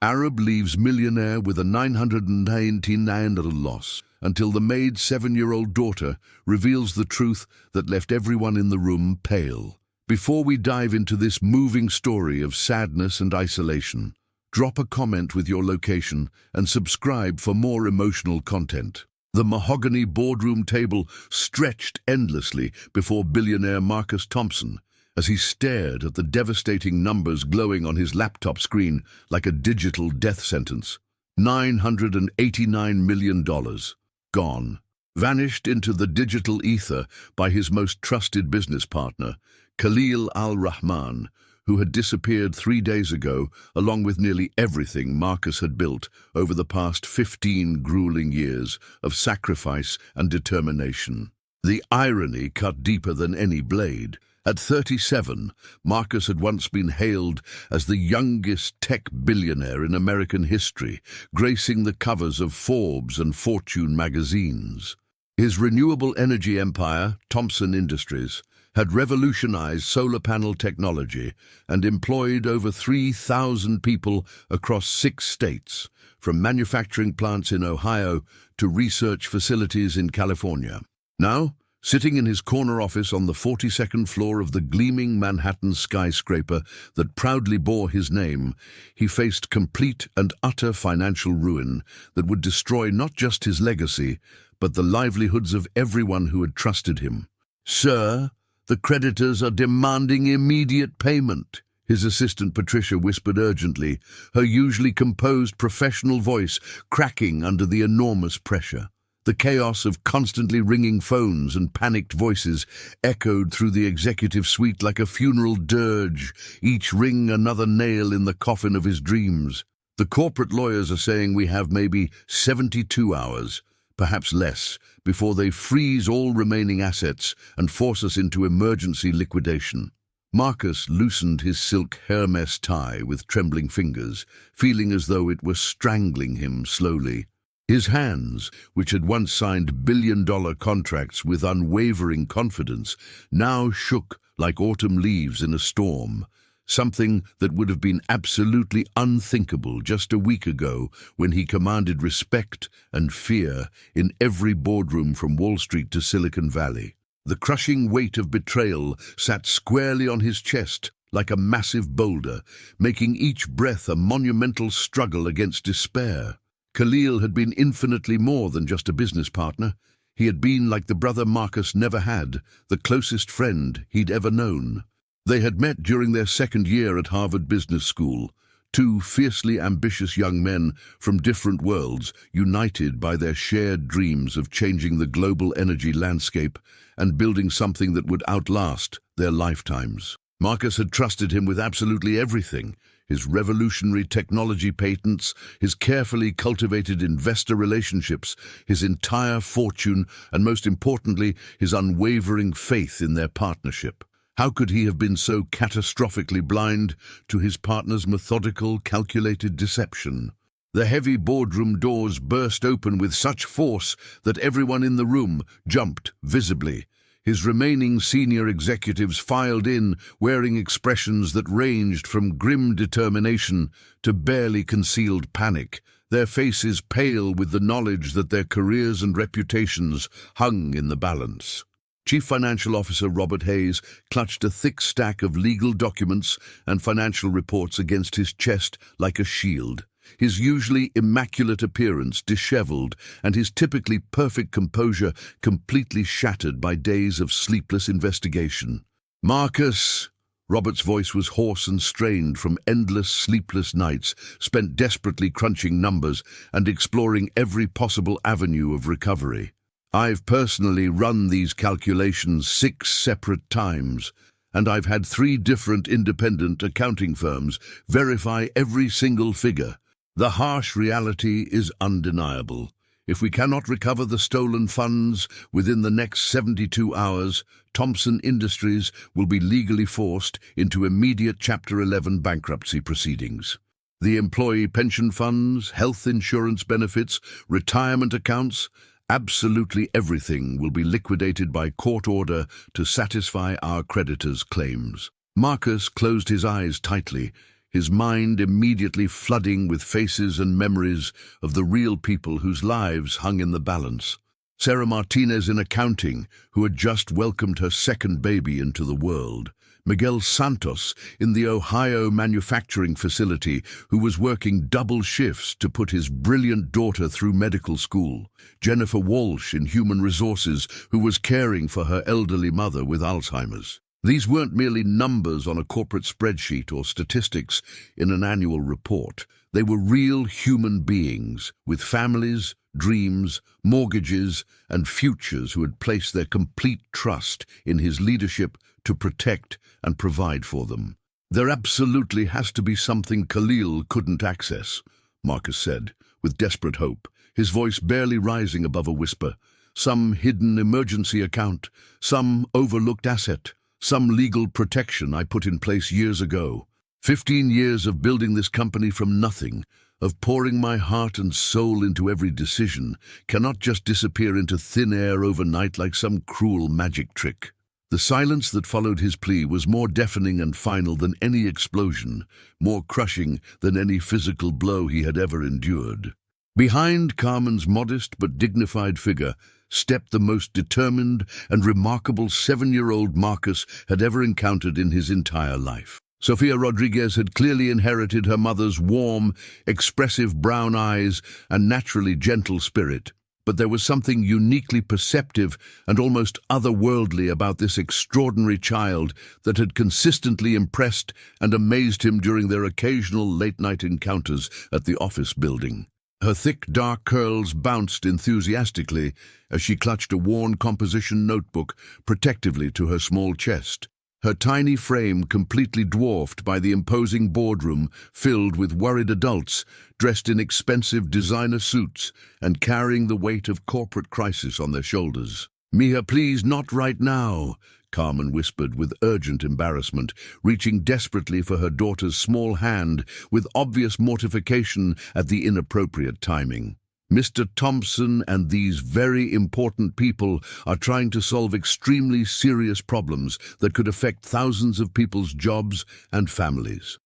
Arab leaves millionaire with a $999 loss until the maid's 7-year-old daughter reveals the truth that left everyone in the room pale. Before we dive into this moving story of sadness and isolation, drop a comment with your location and subscribe for more emotional content. The mahogany boardroom table stretched endlessly before billionaire Marcus Thompson as he stared at the devastating numbers glowing on his laptop screen like a digital death sentence. $989 million. Gone. Vanished into the digital ether by his most trusted business partner, Khalil al-Rahman, who had disappeared 3 days ago, along with nearly everything Marcus had built over the past 15 grueling years of sacrifice and determination. The irony cut deeper than any blade. At 37, Marcus had once been hailed as the youngest tech billionaire in American history, gracing the covers of Forbes and Fortune magazines. His renewable energy empire, Thompson Industries, had revolutionized solar panel technology and employed over 3,000 people across 6 states, from manufacturing plants in Ohio to research facilities in California. Now, sitting in his corner office on the 42nd floor of the gleaming Manhattan skyscraper that proudly bore his name, he faced complete and utter financial ruin that would destroy not just his legacy, but the livelihoods of everyone who had trusted him. "Sir, the creditors are demanding immediate payment," his assistant Patricia whispered urgently, her usually composed professional voice cracking under the enormous pressure. The chaos of constantly ringing phones and panicked voices echoed through the executive suite like a funeral dirge, each ring another nail in the coffin of his dreams. "The corporate lawyers are saying we have maybe 72 hours, perhaps less, before they freeze all remaining assets and force us into emergency liquidation." Marcus loosened his silk Hermes tie with trembling fingers, feeling as though it were strangling him slowly. His hands, which had once signed billion-dollar contracts with unwavering confidence, now shook like autumn leaves in a storm, something that would have been absolutely unthinkable just a week ago when he commanded respect and fear in every boardroom from Wall Street to Silicon Valley. The crushing weight of betrayal sat squarely on his chest like a massive boulder, making each breath a monumental struggle against despair. Khalil had been infinitely more than just a business partner. He had been like the brother Marcus never had, the closest friend he'd ever known. They had met during their second year at Harvard Business School, 2 fiercely ambitious young men from different worlds, united by their shared dreams of changing the global energy landscape and building something that would outlast their lifetimes. Marcus had trusted him with absolutely everything: his revolutionary technology patents, his carefully cultivated investor relationships, his entire fortune, and most importantly, his unwavering faith in their partnership. How could he have been so catastrophically blind to his partner's methodical, calculated deception? The heavy boardroom doors burst open with such force that everyone in the room jumped visibly. His remaining senior executives filed in, wearing expressions that ranged from grim determination to barely concealed panic, their faces pale with the knowledge that their careers and reputations hung in the balance. Chief Financial Officer Robert Hayes clutched a thick stack of legal documents and financial reports against his chest like a shield, his usually immaculate appearance disheveled and his typically perfect composure completely shattered by days of sleepless investigation. "Marcus!" Robert's voice was hoarse and strained from endless sleepless nights spent desperately crunching numbers and exploring every possible avenue of recovery. "I've personally run these calculations 6 separate times, and I've had 3 different independent accounting firms verify every single figure. The harsh reality is undeniable. If we cannot recover the stolen funds within the next 72 hours, Thompson Industries will be legally forced into immediate Chapter 11 bankruptcy proceedings. The employee pension funds, health insurance benefits, retirement accounts, absolutely everything will be liquidated by court order to satisfy our creditors' claims." Marcus closed his eyes tightly, his mind immediately flooding with faces and memories of the real people whose lives hung in the balance. Sarah Martinez in accounting, who had just welcomed her second baby into the world. Miguel Santos in the Ohio manufacturing facility, who was working double shifts to put his brilliant daughter through medical school. Jennifer Walsh in human resources, who was caring for her elderly mother with Alzheimer's. These weren't merely numbers on a corporate spreadsheet or statistics in an annual report. They were real human beings with families, dreams, mortgages, and futures who had placed their complete trust in his leadership to protect and provide for them. "There absolutely has to be something Khalil couldn't access," Marcus said, with desperate hope, his voice barely rising above a whisper. "Some hidden emergency account, some overlooked asset, some legal protection I put in place years ago. 15 years of building this company from nothing, of pouring my heart and soul into every decision, cannot just disappear into thin air overnight like some cruel magic trick." The silence that followed his plea was more deafening and final than any explosion, more crushing than any physical blow he had ever endured. Behind Carmen's modest but dignified figure stepped the most determined and remarkable 7-year-old Marcus had ever encountered in his entire life. Sofia Rodriguez had clearly inherited her mother's warm, expressive brown eyes and naturally gentle spirit. But there was something uniquely perceptive and almost otherworldly about this extraordinary child that had consistently impressed and amazed him during their occasional late-night encounters at the office building. Her thick, dark curls bounced enthusiastically as she clutched a worn composition notebook protectively to her small chest. Her tiny frame completely dwarfed by the imposing boardroom filled with worried adults dressed in expensive designer suits and carrying the weight of corporate crisis on their shoulders. "Mia, please, not right now," Carmen whispered with urgent embarrassment, reaching desperately for her daughter's small hand with obvious mortification at the inappropriate timing. "Mr. Thompson and these very important people are trying to solve extremely serious problems that could affect thousands of people's jobs and families."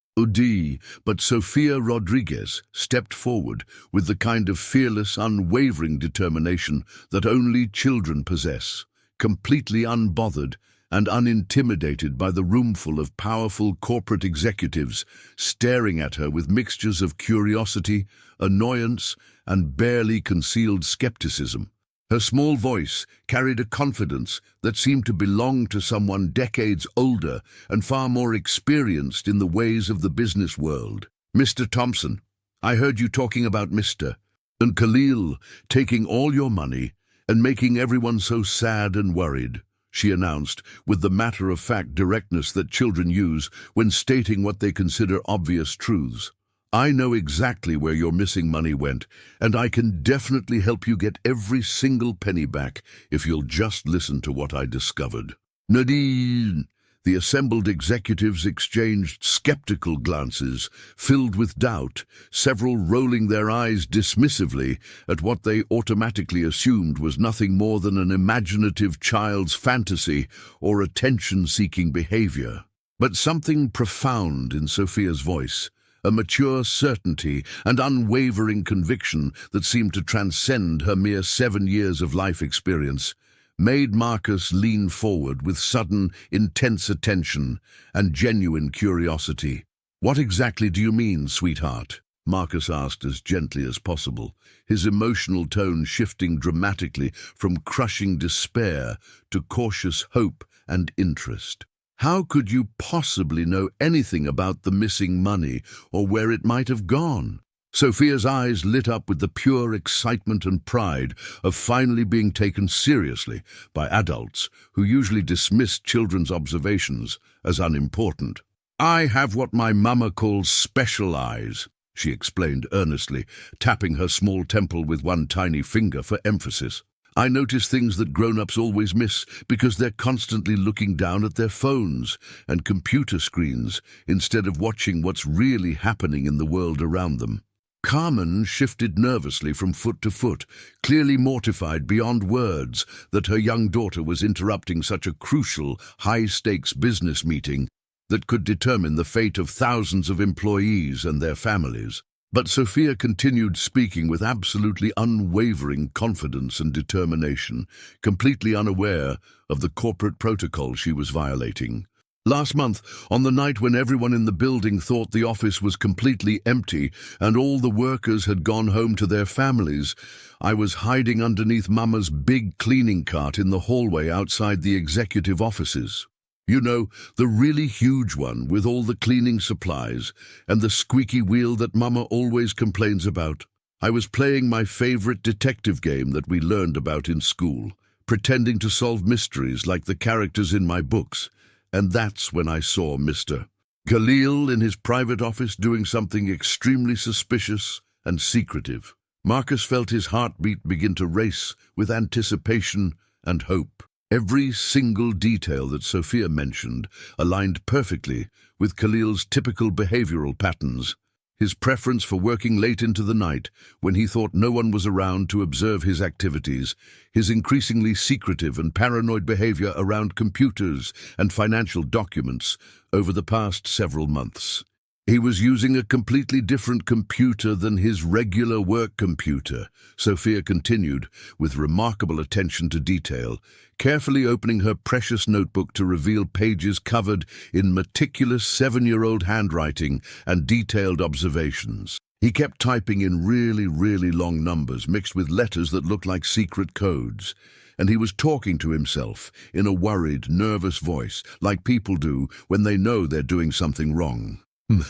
But Sofia Rodriguez stepped forward with the kind of fearless, unwavering determination that only children possess, completely unbothered and unintimidated by the roomful of powerful corporate executives staring at her with mixtures of curiosity, annoyance, and barely concealed skepticism. Her small voice carried a confidence that seemed to belong to someone decades older and far more experienced in the ways of the business world. "Mr. Thompson, I heard you talking about Mr. and Khalil taking all your money and making everyone so sad and worried," she announced with the matter-of-fact directness that children use when stating what they consider obvious truths. "I know exactly where your missing money went, and I can definitely help you get every single penny back if you'll just listen to what I discovered." "Nadine!" The assembled executives exchanged skeptical glances, filled with doubt, several rolling their eyes dismissively at what they automatically assumed was nothing more than an imaginative child's fantasy or attention-seeking behavior. But something profound in Sophia's voice, a mature certainty and unwavering conviction that seemed to transcend her mere 7 years of life experience, made Marcus lean forward with sudden, intense attention and genuine curiosity. "What exactly do you mean, sweetheart?" Marcus asked as gently as possible, his emotional tone shifting dramatically from crushing despair to cautious hope and interest. "How could you possibly know anything about the missing money or where it might have gone?" Sophia's eyes lit up with the pure excitement and pride of finally being taken seriously by adults who usually dismissed children's observations as unimportant. "I have what my mama calls special eyes," she explained earnestly, tapping her small temple with one tiny finger for emphasis. "I notice things that grown-ups always miss because they're constantly looking down at their phones and computer screens instead of watching what's really happening in the world around them." Carmen shifted nervously from foot to foot, clearly mortified beyond words that her young daughter was interrupting such a crucial, high-stakes business meeting. that could determine the fate of thousands of employees and their families. But Sophia continued speaking with absolutely unwavering confidence and determination, completely unaware of the corporate protocol she was violating. Last month, on the night when everyone in the building thought the office was completely empty and all the workers had gone home to their families, I was hiding underneath Mama's big cleaning cart in the hallway outside the executive offices. You know, the really huge one with all the cleaning supplies and the squeaky wheel that Mama always complains about. I was playing my favorite detective game that we learned about in school, pretending to solve mysteries like the characters in my books. And that's when I saw Mr. Khalil in his private office doing something extremely suspicious and secretive. Marcus felt his heartbeat begin to race with anticipation and hope. Every single detail that Sophia mentioned aligned perfectly with Khalil's typical behavioral patterns. His preference for working late into the night, when he thought no one was around to observe his activities, his increasingly secretive and paranoid behavior around computers and financial documents over the past several months. He was using a completely different computer than his regular work computer, Sophia continued, with remarkable attention to detail, carefully opening her precious notebook to reveal pages covered in meticulous 7-year-old handwriting and detailed observations. He kept typing in really long numbers mixed with letters that looked like secret codes, and he was talking to himself in a worried, nervous voice, like people do when they know they're doing something wrong.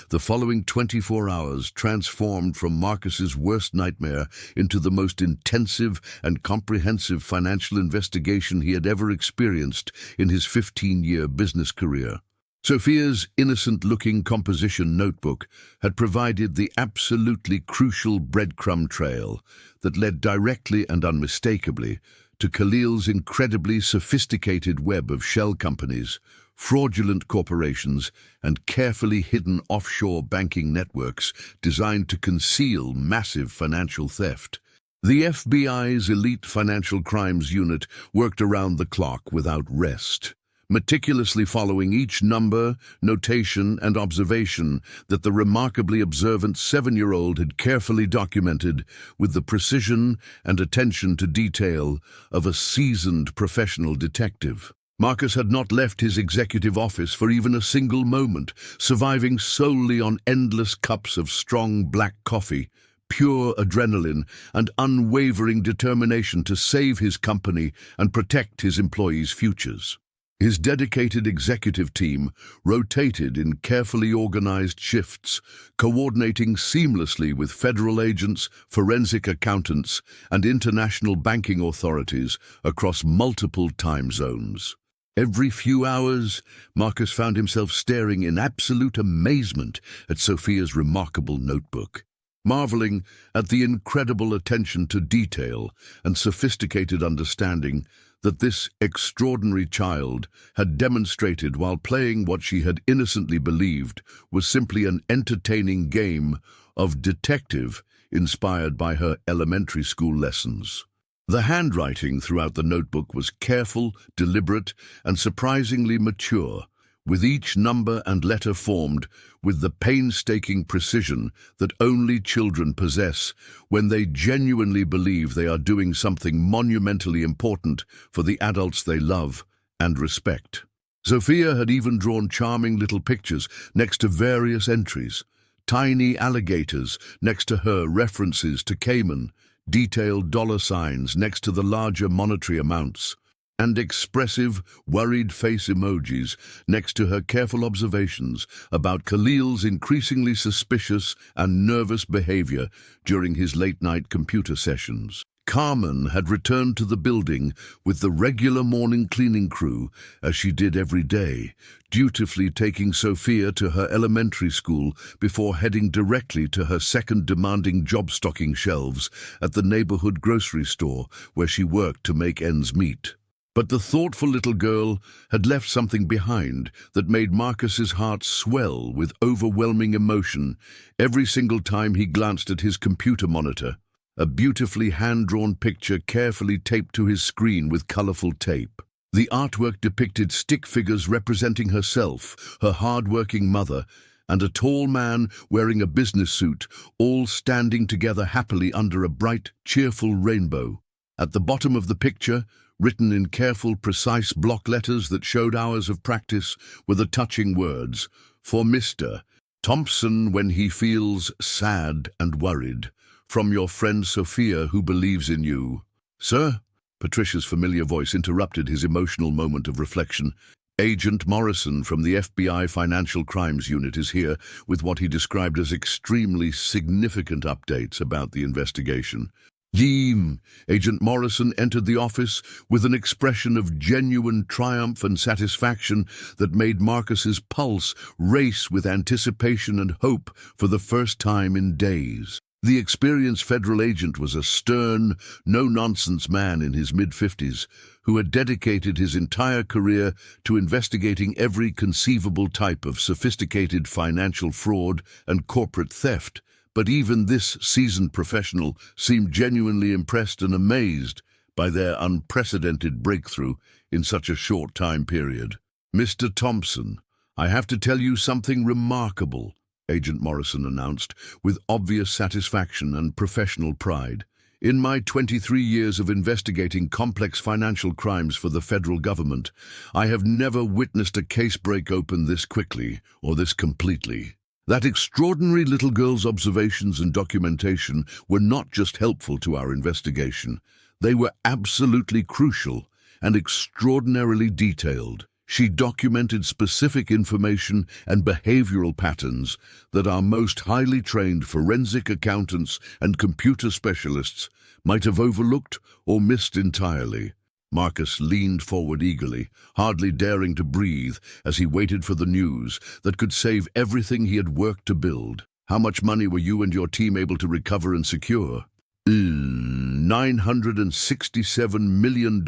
The following 24 hours transformed from Marcus's worst nightmare into the most intensive and comprehensive financial investigation he had ever experienced in his 15-year business career. Sophia's innocent-looking composition notebook had provided the absolutely crucial breadcrumb trail that led directly and unmistakably to Khalil's incredibly sophisticated web of shell companies, fraudulent corporations, and carefully hidden offshore banking networks designed to conceal massive financial theft. The FBI's elite financial crimes unit worked around the clock without rest, meticulously following each number, notation, and observation that the remarkably observant 7-year-old had carefully documented with the precision and attention to detail of a seasoned professional detective. Marcus had not left his executive office for even a single moment, surviving solely on endless cups of strong black coffee, pure adrenaline, and unwavering determination to save his company and protect his employees' futures. His dedicated executive team rotated in carefully organized shifts, coordinating seamlessly with federal agents, forensic accountants, and international banking authorities across multiple time zones. Every few hours, Marcus found himself staring in absolute amazement at Sophia's remarkable notebook, marveling at the incredible attention to detail and sophisticated understanding that this extraordinary child had demonstrated while playing what she had innocently believed was simply an entertaining game of detective inspired by her elementary school lessons. The handwriting throughout the notebook was careful, deliberate, and surprisingly mature, with each number and letter formed with the painstaking precision that only children possess when they genuinely believe they are doing something monumentally important for the adults they love and respect. Sophia had even drawn charming little pictures next to various entries, tiny alligators next to her references to Cayman, detailed dollar signs next to the larger monetary amounts, and expressive, worried face emojis next to her careful observations about Khalil's increasingly suspicious and nervous behavior during his late-night computer sessions. Carmen had returned to the building with the regular morning cleaning crew, as she did every day, dutifully taking Sophia to her elementary school before heading directly to her second demanding job stocking shelves at the neighborhood grocery store where she worked to make ends meet. But the thoughtful little girl had left something behind that made Marcus's heart swell with overwhelming emotion every single time he glanced at his computer monitor, a beautifully hand-drawn picture carefully taped to his screen with colorful tape. The artwork depicted stick figures representing herself, her hard-working mother, and a tall man wearing a business suit, all standing together happily under a bright, cheerful rainbow. At the bottom of the picture, written in careful, precise block letters that showed hours of practice, were the touching words, "For Mr. Thompson when he feels sad and worried. From your friend Sophia who believes in you." "Sir?" Patricia's familiar voice interrupted his emotional moment of reflection. "Agent Morrison from the FBI Financial Crimes Unit is here with what he described as extremely significant updates about the investigation." Agent Morrison entered the office with an expression of genuine triumph and satisfaction that made Marcus's pulse race with anticipation and hope for the first time in days. The experienced federal agent was a stern, no-nonsense man in his mid-50s who had dedicated his entire career to investigating every conceivable type of sophisticated financial fraud and corporate theft. But even this seasoned professional seemed genuinely impressed and amazed by their unprecedented breakthrough in such a short time period. "Mr. Thompson, I have to tell you something remarkable," Agent Morrison announced, with obvious satisfaction and professional pride. "In my 23 years of investigating complex financial crimes for the federal government, I have never witnessed a case break open this quickly or this completely. That extraordinary little girl's observations and documentation were not just helpful to our investigation. They were absolutely crucial and extraordinarily detailed. She documented specific information and behavioral patterns that our most highly trained forensic accountants and computer specialists might have overlooked or missed entirely." Marcus leaned forward eagerly, hardly daring to breathe as he waited for the news that could save everything he had worked to build. "How much money were you and your team able to recover and secure?" $967 million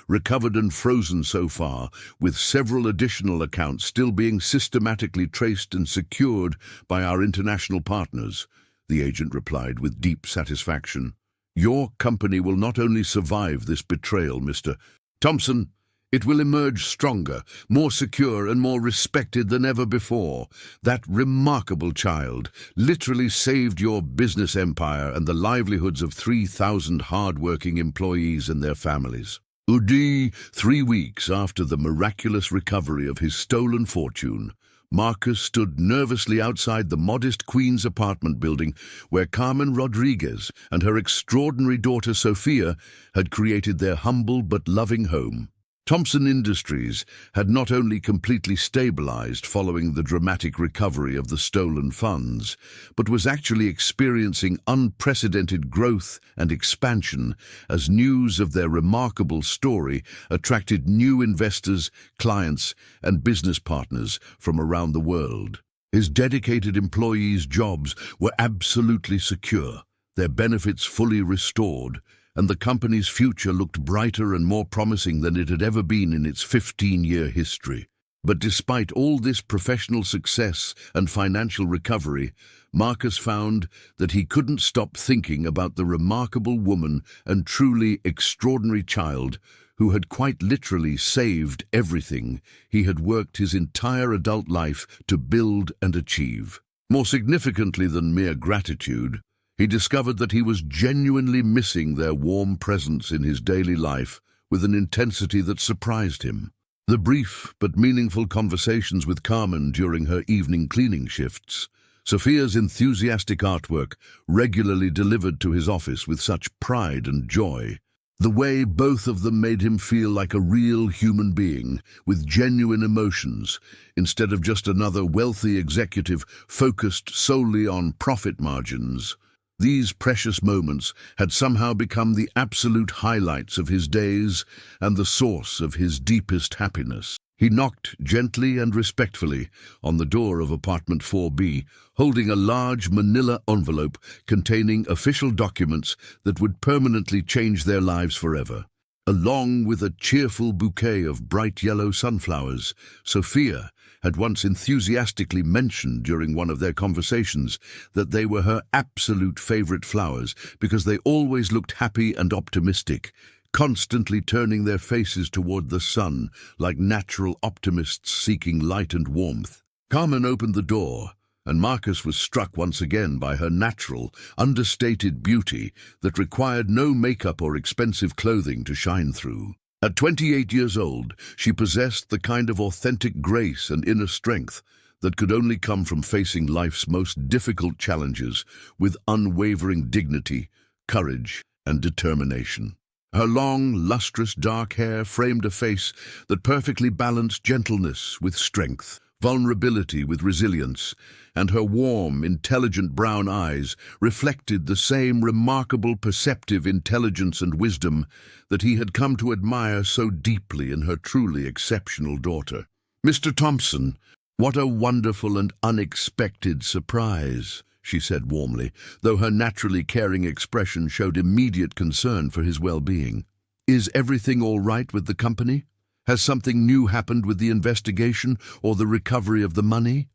recovered and frozen so far, with several additional accounts still being systematically traced and secured by our international partners," the agent replied with deep satisfaction. "Your company will not only survive this betrayal, Mr. Thompson, it will emerge stronger, more secure and more respected than ever before. That remarkable child literally saved your business empire and the livelihoods of 3,000 hard-working employees and their families." 3 weeks after the miraculous recovery of his stolen fortune, Marcus stood nervously outside the modest Queen's apartment building where Carmen Rodriguez and her extraordinary daughter Sophia had created their humble but loving home. Thompson Industries had not only completely stabilized following the dramatic recovery of the stolen funds, but was actually experiencing unprecedented growth and expansion as news of their remarkable story attracted new investors, clients, and business partners from around the world. His dedicated employees' jobs were absolutely secure, their benefits fully restored, and the company's future looked brighter and more promising than it had ever been in its 15-year history. But despite all this professional success and financial recovery, Marcus found that he couldn't stop thinking about the remarkable woman and truly extraordinary child who had quite literally saved everything he had worked his entire adult life to build and achieve. More significantly than mere gratitude, he discovered that he was genuinely missing their warm presence in his daily life with an intensity that surprised him. The brief but meaningful conversations with Carmen during her evening cleaning shifts, Sophia's enthusiastic artwork regularly delivered to his office with such pride and joy. The way both of them made him feel like a real human being with genuine emotions, instead of just another wealthy executive focused solely on profit margins. These precious moments had somehow become the absolute highlights of his days and the source of his deepest happiness. He knocked gently and respectfully on the door of apartment 4B, holding a large manila envelope containing official documents that would permanently change their lives forever. Along with a cheerful bouquet of bright yellow sunflowers, Sophia had once enthusiastically mentioned during one of their conversations that they were her absolute favorite flowers because they always looked happy and optimistic, constantly turning their faces toward the sun like natural optimists seeking light and warmth. Carmen opened the door, and Marcus was struck once again by her natural, understated beauty that required no makeup or expensive clothing to shine through. At 28 years old, she possessed the kind of authentic grace and inner strength that could only come from facing life's most difficult challenges with unwavering dignity, courage, and determination. Her long, lustrous dark hair framed a face that perfectly balanced gentleness with strength, vulnerability with resilience, and her warm, intelligent brown eyes reflected the same remarkable perceptive intelligence and wisdom that he had come to admire so deeply in her truly exceptional daughter. "Mr. Thompson, what a wonderful and unexpected surprise," she said warmly, though her naturally caring expression showed immediate concern for his well-being. "Is everything all right with the company? Has something new happened with the investigation or the recovery of the money?"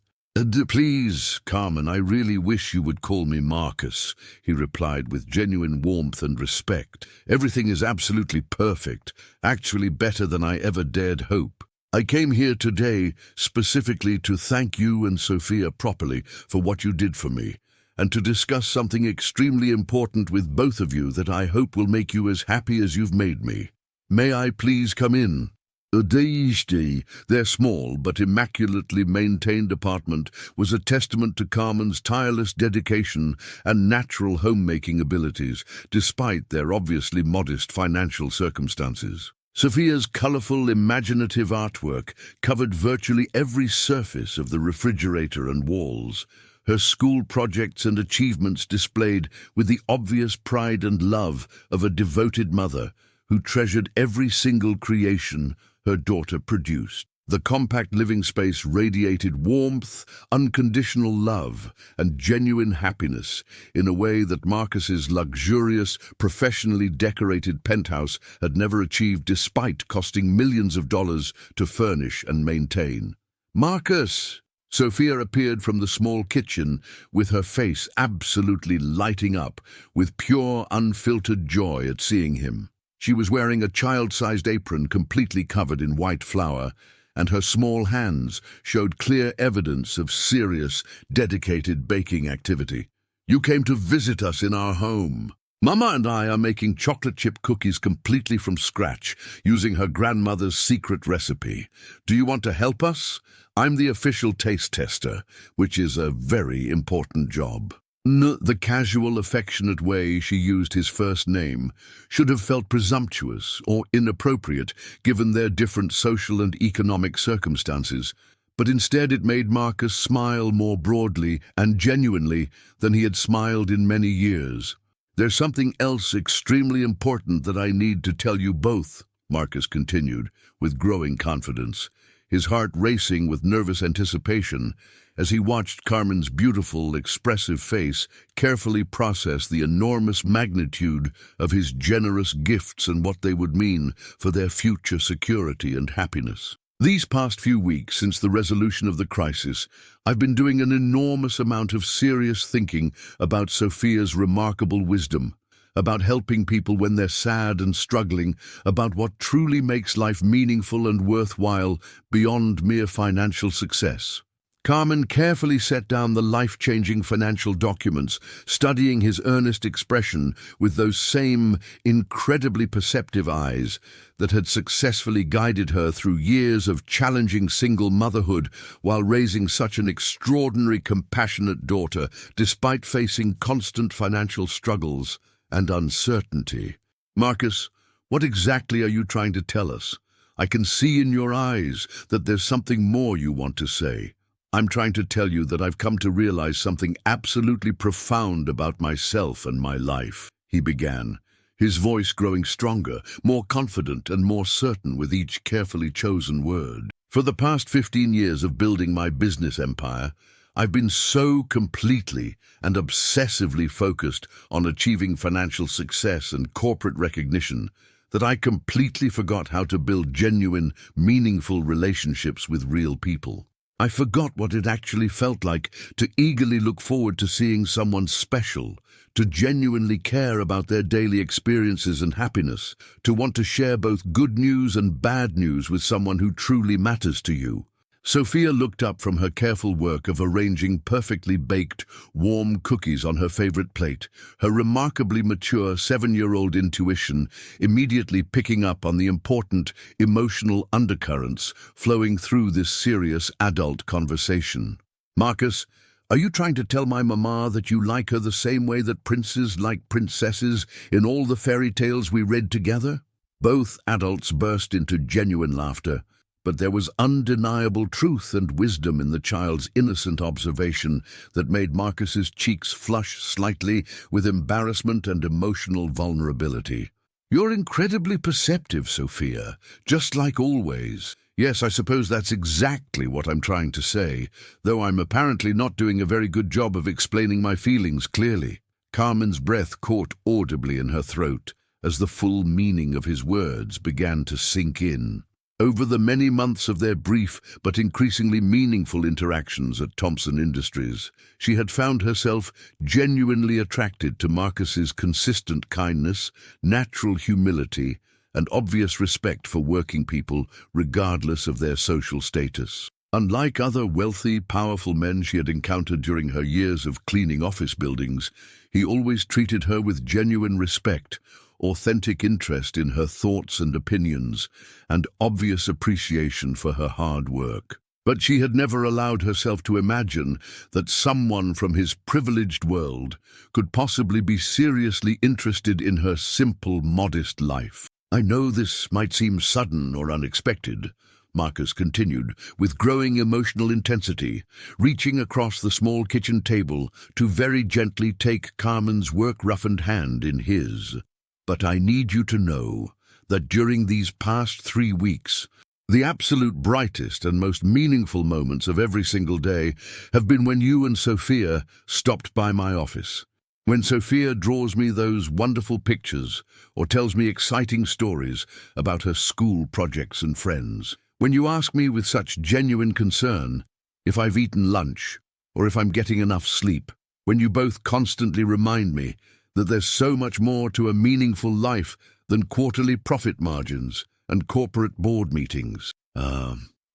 Please, Carmen, I really wish you would call me Marcus," he replied with genuine warmth and respect. "Everything is absolutely perfect, actually better than I ever dared hope. I came here today specifically to thank you and Sophia properly for what you did for me, and to discuss something extremely important with both of you that I hope will make you as happy as you've made me. May I please come in?" Their small but immaculately maintained apartment was a testament to Carmen's tireless dedication and natural homemaking abilities, despite their obviously modest financial circumstances. Sophia's colorful, imaginative artwork covered virtually every surface of the refrigerator and walls, her school projects and achievements displayed with the obvious pride and love of a devoted mother who treasured every single creation her daughter produced. The compact living space radiated warmth, unconditional love, and genuine happiness in a way that Marcus's luxurious, professionally decorated penthouse had never achieved despite costing millions of dollars to furnish and maintain. "Marcus!" Sophia appeared from the small kitchen with her face absolutely lighting up with pure, unfiltered joy at seeing him. She was wearing a child-sized apron completely covered in white flour, and her small hands showed clear evidence of serious, dedicated baking activity. "You came to visit us in our home. Mama and I are making chocolate chip cookies completely from scratch, using her grandmother's secret recipe. Do you want to help us? I'm the official taste tester, which is a very important job." The casual, affectionate way she used his first name should have felt presumptuous or inappropriate given their different social and economic circumstances, but instead it made Marcus smile more broadly and genuinely than he had smiled in many years. "There's something else extremely important that I need to tell you both," Marcus continued, with growing confidence, his heart racing with nervous anticipation as he watched Carmen's beautiful, expressive face carefully process the enormous magnitude of his generous gifts and what they would mean for their future security and happiness. "These past few weeks, since the resolution of the crisis, I've been doing an enormous amount of serious thinking about Sophia's remarkable wisdom, about helping people when they're sad and struggling, about what truly makes life meaningful and worthwhile beyond mere financial success." Carmen carefully set down the life-changing financial documents, studying his earnest expression with those same incredibly perceptive eyes that had successfully guided her through years of challenging single motherhood while raising such an extraordinary, compassionate daughter, despite facing constant financial struggles and uncertainty. "Marcus, what exactly are you trying to tell us? I can see in your eyes that there's something more you want to say." "I'm trying to tell you that I've come to realize something absolutely profound about myself and my life," he began, his voice growing stronger, more confident and more certain with each carefully chosen word. "For the past 15 years of building my business empire, I've been so completely and obsessively focused on achieving financial success and corporate recognition that I completely forgot how to build genuine, meaningful relationships with real people. I forgot what it actually felt like to eagerly look forward to seeing someone special, to genuinely care about their daily experiences and happiness, to want to share both good news and bad news with someone who truly matters to you. Sophia looked up from her careful work of arranging perfectly baked, warm cookies on her favorite plate, her remarkably mature 7-year-old intuition immediately picking up on the important emotional undercurrents flowing through this serious adult conversation. "Marcus, are you trying to tell my mama that you like her the same way that princes like princesses in all the fairy tales we read together?" Both adults burst into genuine laughter, but there was undeniable truth and wisdom in the child's innocent observation that made Marcus's cheeks flush slightly with embarrassment and emotional vulnerability. "You're incredibly perceptive, Sophia, just like always." "Yes, I suppose that's exactly what I'm trying to say, though I'm apparently not doing a very good job of explaining my feelings clearly." Carmen's breath caught audibly in her throat as the full meaning of his words began to sink in. Over the many months of their brief but increasingly meaningful interactions at Thompson Industries, she had found herself genuinely attracted to Marcus's consistent kindness, natural humility, and obvious respect for working people regardless of their social status. Unlike other wealthy, powerful men she had encountered during her years of cleaning office buildings, he always treated her with genuine respect, authentic interest in her thoughts and opinions, and obvious appreciation for her hard work. But she had never allowed herself to imagine that someone from his privileged world could possibly be seriously interested in her simple, modest life. "I know this might seem sudden or unexpected," Marcus continued, with growing emotional intensity, reaching across the small kitchen table to very gently take Carmen's work-roughened hand in his. "But I need you to know that during these past 3 weeks, the absolute brightest and most meaningful moments of every single day have been when you and Sophia stopped by my office. When Sophia draws me those wonderful pictures or tells me exciting stories about her school projects and friends. When you ask me with such genuine concern if I've eaten lunch or if I'm getting enough sleep. When you both constantly remind me that there's so much more to a meaningful life than quarterly profit margins and corporate board meetings."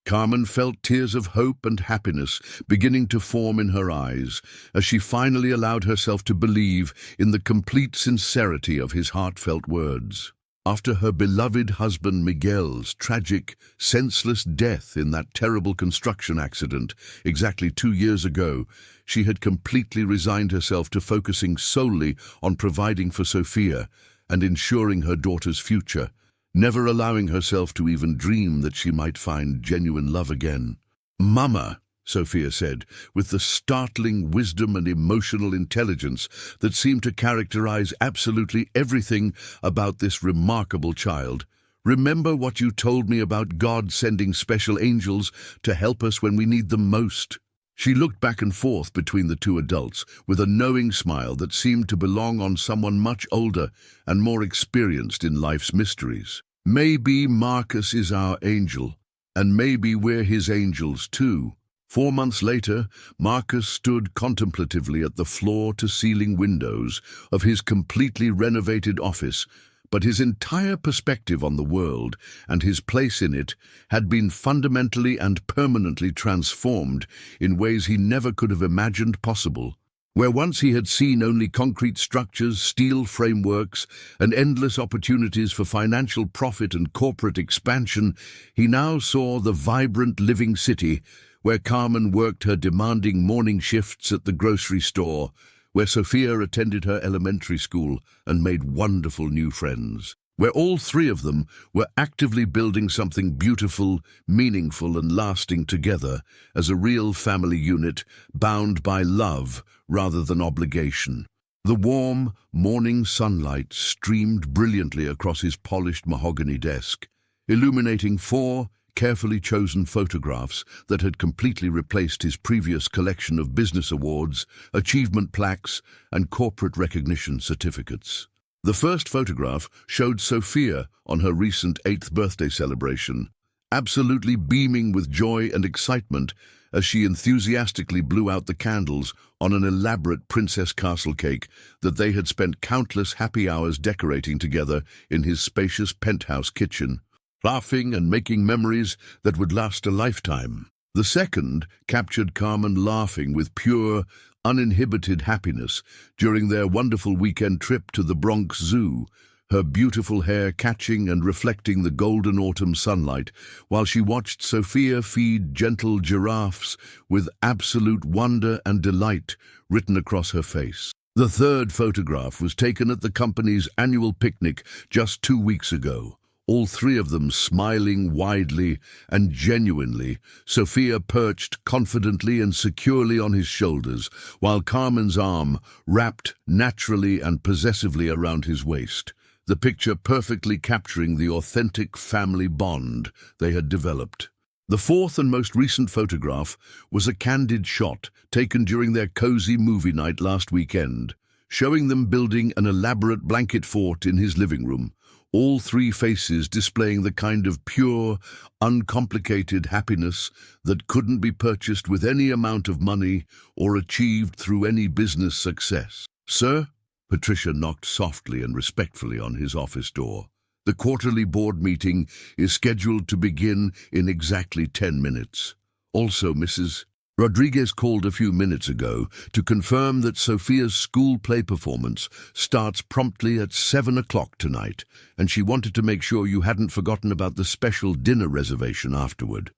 Carmen felt tears of hope and happiness beginning to form in her eyes as she finally allowed herself to believe in the complete sincerity of his heartfelt words. After her beloved husband Miguel's tragic, senseless death in that terrible construction accident exactly 2 years ago, she had completely resigned herself to focusing solely on providing for Sophia and ensuring her daughter's future, never allowing herself to even dream that she might find genuine love again. "Mama," Sophia said, with the startling wisdom and emotional intelligence that seemed to characterize absolutely everything about this remarkable child, "remember what you told me about God sending special angels to help us when we need them most?" She looked back and forth between the two adults with a knowing smile that seemed to belong on someone much older and more experienced in life's mysteries. "Maybe Marcus is our angel, and maybe we're his angels too." 4 months later, Marcus stood contemplatively at the floor-to-ceiling windows of his completely renovated office, but his entire perspective on the world and his place in it had been fundamentally and permanently transformed in ways he never could have imagined possible. Where once he had seen only concrete structures, steel frameworks, and endless opportunities for financial profit and corporate expansion, he now saw the vibrant living city where Carmen worked her demanding morning shifts at the grocery store, where Sophia attended her elementary school and made wonderful new friends, where all 3 of them were actively building something beautiful, meaningful, and lasting together as a real family unit bound by love rather than obligation. The warm, morning sunlight streamed brilliantly across his polished mahogany desk, illuminating 4 carefully chosen photographs that had completely replaced his previous collection of business awards, achievement plaques, and corporate recognition certificates. The first photograph showed Sophia on her recent 8th birthday celebration, absolutely beaming with joy and excitement as she enthusiastically blew out the candles on an elaborate princess castle cake that they had spent countless happy hours decorating together in his spacious penthouse kitchen, laughing and making memories that would last a lifetime. The second captured Carmen laughing with pure, uninhibited happiness during their wonderful weekend trip to the Bronx Zoo, her beautiful hair catching and reflecting the golden autumn sunlight while she watched Sophia feed gentle giraffes with absolute wonder and delight written across her face. The third photograph was taken at the company's annual picnic just 2 weeks ago. All three of them smiling widely and genuinely, Sophia perched confidently and securely on his shoulders, while Carmen's arm wrapped naturally and possessively around his waist, the picture perfectly capturing the authentic family bond they had developed. The fourth and most recent photograph was a candid shot taken during their cozy movie night last weekend, showing them building an elaborate blanket fort in his living room, all three faces displaying the kind of pure, uncomplicated happiness that couldn't be purchased with any amount of money or achieved through any business success. "Sir?" Patricia knocked softly and respectfully on his office door. "The quarterly board meeting is scheduled to begin in exactly 10 minutes. Also, Mrs. Rodriguez called a few minutes ago to confirm that Sophia's school play performance starts promptly at 7 o'clock tonight, and she wanted to make sure you hadn't forgotten about the special dinner reservation afterward."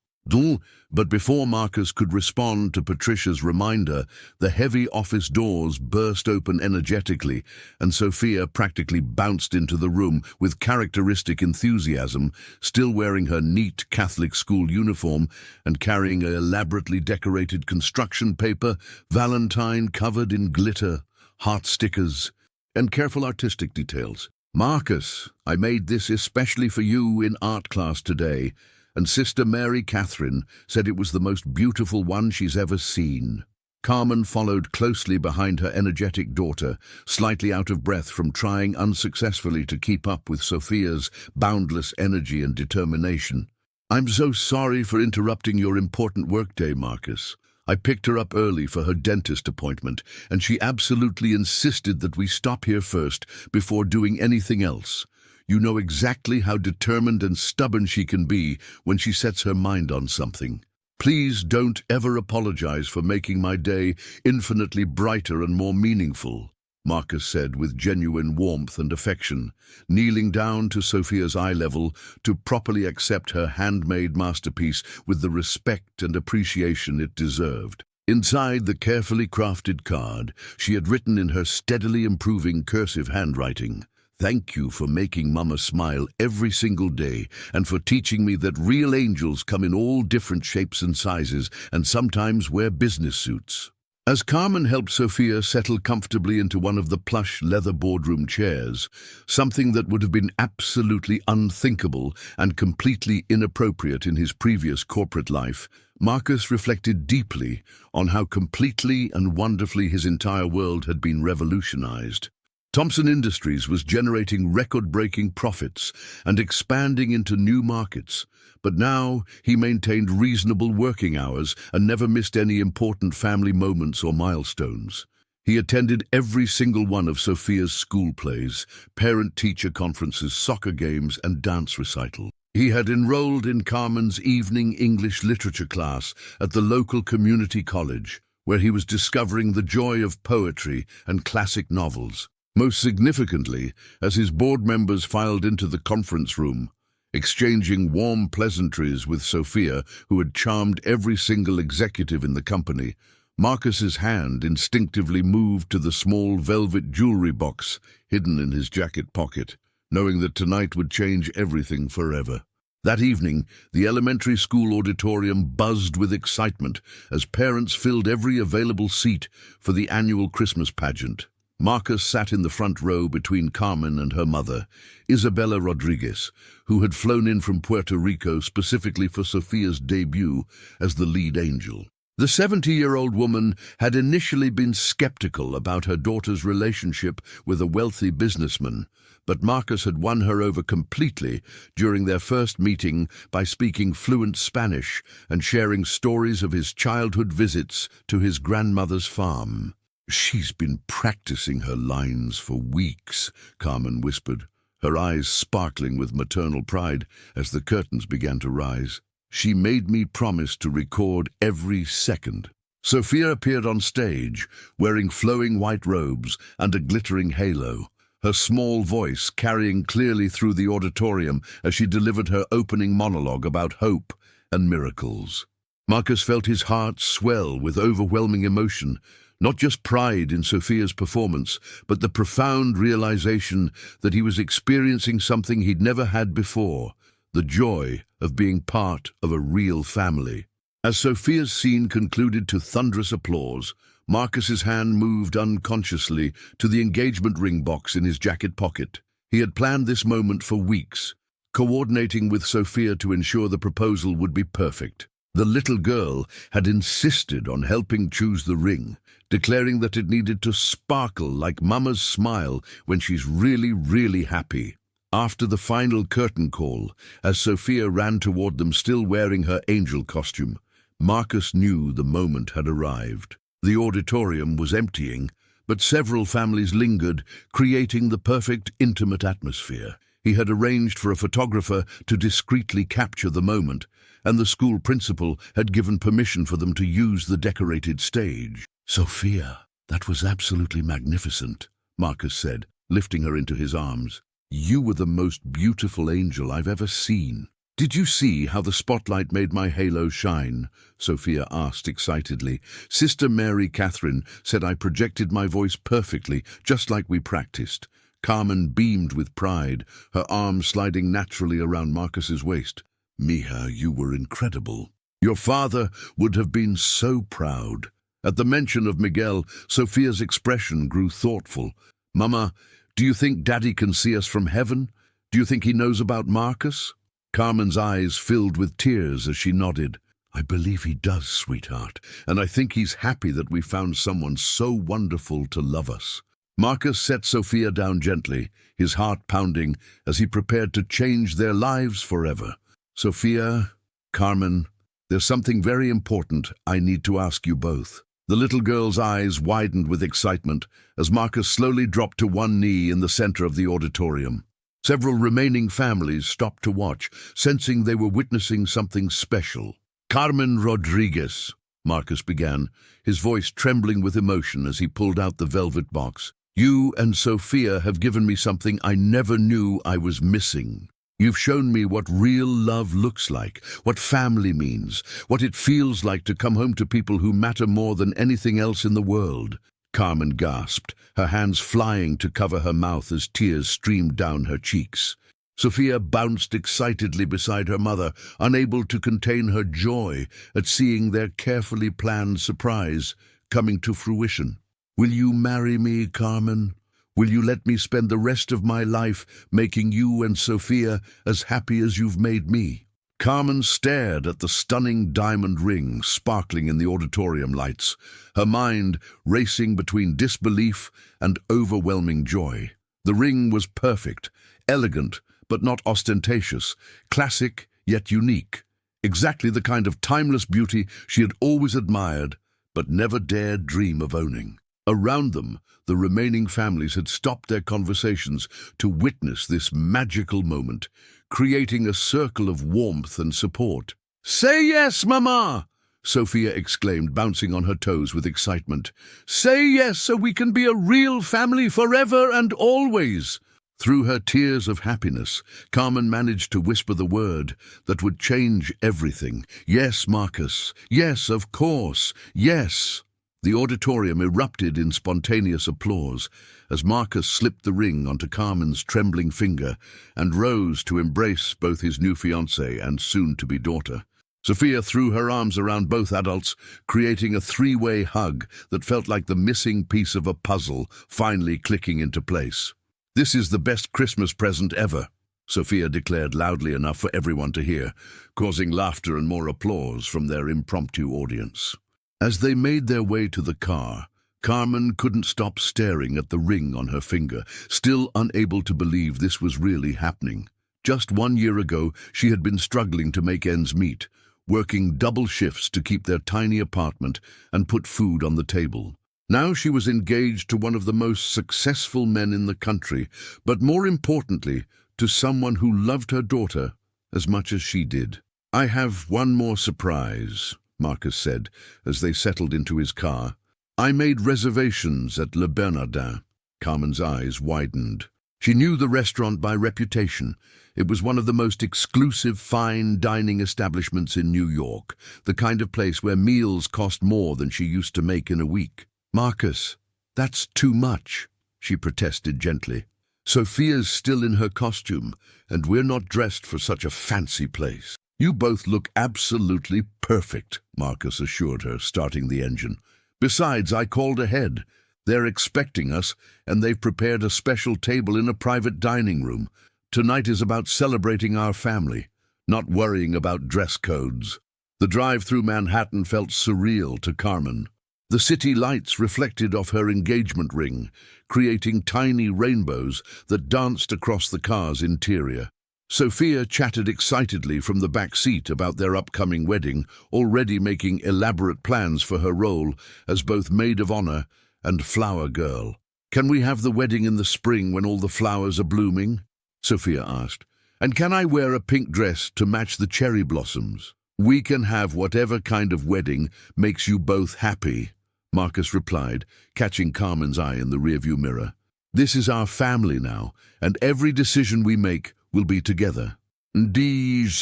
But before Marcus could respond to Patricia's reminder, the heavy office doors burst open energetically, and Sophia practically bounced into the room with characteristic enthusiasm, still wearing her neat Catholic school uniform and carrying an elaborately decorated construction paper valentine covered in glitter, heart stickers, and careful artistic details. "Marcus, I made this especially for you in art class today, and Sister Mary Catherine said it was the most beautiful one she's ever seen." Carmen followed closely behind her energetic daughter, slightly out of breath from trying unsuccessfully to keep up with Sophia's boundless energy and determination. "I'm so sorry for interrupting your important workday, Marcus. I picked her up early for her dentist appointment, and she absolutely insisted that we stop here first before doing anything else. You know exactly how determined and stubborn she can be when she sets her mind on something. Please don't ever apologize for making my day infinitely brighter and more meaningful," Marcus said with genuine warmth and affection, kneeling down to Sophia's eye level to properly accept her handmade masterpiece with the respect and appreciation it deserved. Inside the carefully crafted card, she had written in her steadily improving cursive handwriting, "Thank you for making Mama smile every single day and for teaching me that real angels come in all different shapes and sizes and sometimes wear business suits." As Carmen helped Sophia settle comfortably into one of the plush leather boardroom chairs, something that would have been absolutely unthinkable and completely inappropriate in his previous corporate life, Marcus reflected deeply on how completely and wonderfully his entire world had been revolutionized. Thompson Industries was generating record-breaking profits and expanding into new markets, but now he maintained reasonable working hours and never missed any important family moments or milestones. He attended every single one of Sophia's school plays, parent-teacher conferences, soccer games, and dance recitals. He had enrolled in Carmen's evening English literature class at the local community college, where he was discovering the joy of poetry and classic novels. Most significantly, as his board members filed into the conference room, exchanging warm pleasantries with Sophia, who had charmed every single executive in the company, Marcus's hand instinctively moved to the small velvet jewelry box hidden in his jacket pocket, knowing that tonight would change everything forever. That evening, the elementary school auditorium buzzed with excitement as parents filled every available seat for the annual Christmas pageant. Marcus sat in the front row between Carmen and her mother, Isabella Rodriguez, who had flown in from Puerto Rico specifically for Sophia's debut as the lead angel. The 70-year-old woman had initially been skeptical about her daughter's relationship with a wealthy businessman, but Marcus had won her over completely during their first meeting by speaking fluent Spanish and sharing stories of his childhood visits to his grandmother's farm. "She's been practicing her lines for weeks," Carmen whispered, her eyes sparkling with maternal pride as the curtains began to rise. "She made me promise to record every second." Sophia appeared on stage, wearing flowing white robes and a glittering halo, her small voice carrying clearly through the auditorium as she delivered her opening monologue about hope and miracles. Marcus felt his heart swell with overwhelming emotion, not just pride in Sophia's performance, but the profound realization that he was experiencing something he'd never had before, the joy of being part of a real family. As Sophia's scene concluded to thunderous applause, Marcus's hand moved unconsciously to the engagement ring box in his jacket pocket. He had planned this moment for weeks, coordinating with Sophia to ensure the proposal would be perfect. The little girl had insisted on helping choose the ring, declaring that it needed to sparkle like Mama's smile when she's really, really happy. After the final curtain call, as Sophia ran toward them still wearing her angel costume, Marcus knew the moment had arrived. The auditorium was emptying, but several families lingered, creating the perfect intimate atmosphere. He had arranged for a photographer to discreetly capture the moment, and the school principal had given permission for them to use the decorated stage. "Sophia, that was absolutely magnificent," Marcus said, lifting her into his arms. "You were the most beautiful angel I've ever seen." "Did you see how the spotlight made my halo shine?" Sophia asked excitedly. "Sister Mary Catherine said I projected my voice perfectly, just like we practiced." Carmen beamed with pride, her arms sliding naturally around Marcus's waist. "Mija, you were incredible. Your father would have been so proud." At the mention of Miguel, Sophia's expression grew thoughtful. "Mama, do you think Daddy can see us from heaven? Do you think he knows about Marcus?" Carmen's eyes filled with tears as she nodded. "I believe he does, sweetheart, and I think he's happy that we found someone so wonderful to love us." Marcus set Sophia down gently, his heart pounding as he prepared to change their lives forever. "Sophia, Carmen, there's something very important I need to ask you both." The little girl's eyes widened with excitement as Marcus slowly dropped to one knee in the center of the auditorium. Several remaining families stopped to watch, sensing they were witnessing something special. "Carmen Rodriguez," Marcus began, his voice trembling with emotion as he pulled out the velvet box. "You and Sophia have given me something I never knew I was missing. You've shown me what real love looks like, what family means, what it feels like to come home to people who matter more than anything else in the world." Carmen gasped, her hands flying to cover her mouth as tears streamed down her cheeks. Sophia bounced excitedly beside her mother, unable to contain her joy at seeing their carefully planned surprise coming to fruition. "Will you marry me, Carmen? Will you let me spend the rest of my life making you and Sophia as happy as you've made me?" Carmen stared at the stunning diamond ring sparkling in the auditorium lights, her mind racing between disbelief and overwhelming joy. The ring was perfect, elegant but not ostentatious, classic yet unique, exactly the kind of timeless beauty she had always admired but never dared dream of owning. Around them, the remaining families had stopped their conversations to witness this magical moment, creating a circle of warmth and support. "Say yes, Mama!" Sophia exclaimed, bouncing on her toes with excitement. "Say yes so we can be a real family forever and always." Through her tears of happiness, Carmen managed to whisper the word that would change everything. "Yes, Marcus. Yes, of course. Yes." The auditorium erupted in spontaneous applause as Marcus slipped the ring onto Carmen's trembling finger and rose to embrace both his new fiancée and soon-to-be daughter. Sophia threw her arms around both adults, creating a three-way hug that felt like the missing piece of a puzzle finally clicking into place. "This is the best Christmas present ever," Sophia declared loudly enough for everyone to hear, causing laughter and more applause from their impromptu audience. As they made their way to the car, Carmen couldn't stop staring at the ring on her finger, still unable to believe this was really happening. Just 1 year ago, she had been struggling to make ends meet, working double shifts to keep their tiny apartment and put food on the table. Now she was engaged to one of the most successful men in the country, but more importantly, to someone who loved her daughter as much as she did. "I have one more surprise," Marcus said as they settled into his car. "I made reservations at Le Bernardin." Carmen's eyes widened. She knew the restaurant by reputation. It was one of the most exclusive fine dining establishments in New York, the kind of place where meals cost more than she used to make in a week. "Marcus, that's too much," she protested gently. "Sophia's still in her costume, and we're not dressed for such a fancy place." "You both look absolutely perfect," Marcus assured her, starting the engine. "Besides, I called ahead. They're expecting us, and they've prepared a special table in a private dining room. Tonight is about celebrating our family, not worrying about dress codes." The drive through Manhattan felt surreal to Carmen. The city lights reflected off her engagement ring, creating tiny rainbows that danced across the car's interior. Sophia chatted excitedly from the back seat about their upcoming wedding, already making elaborate plans for her role as both maid of honor and flower girl. "Can we have the wedding in the spring when all the flowers are blooming?" Sophia asked. "And can I wear a pink dress to match the cherry blossoms?" "We can have whatever kind of wedding makes you both happy," Marcus replied, catching Carmen's eye in the rearview mirror. "This is our family now, and every decision we make will be together." Indeed,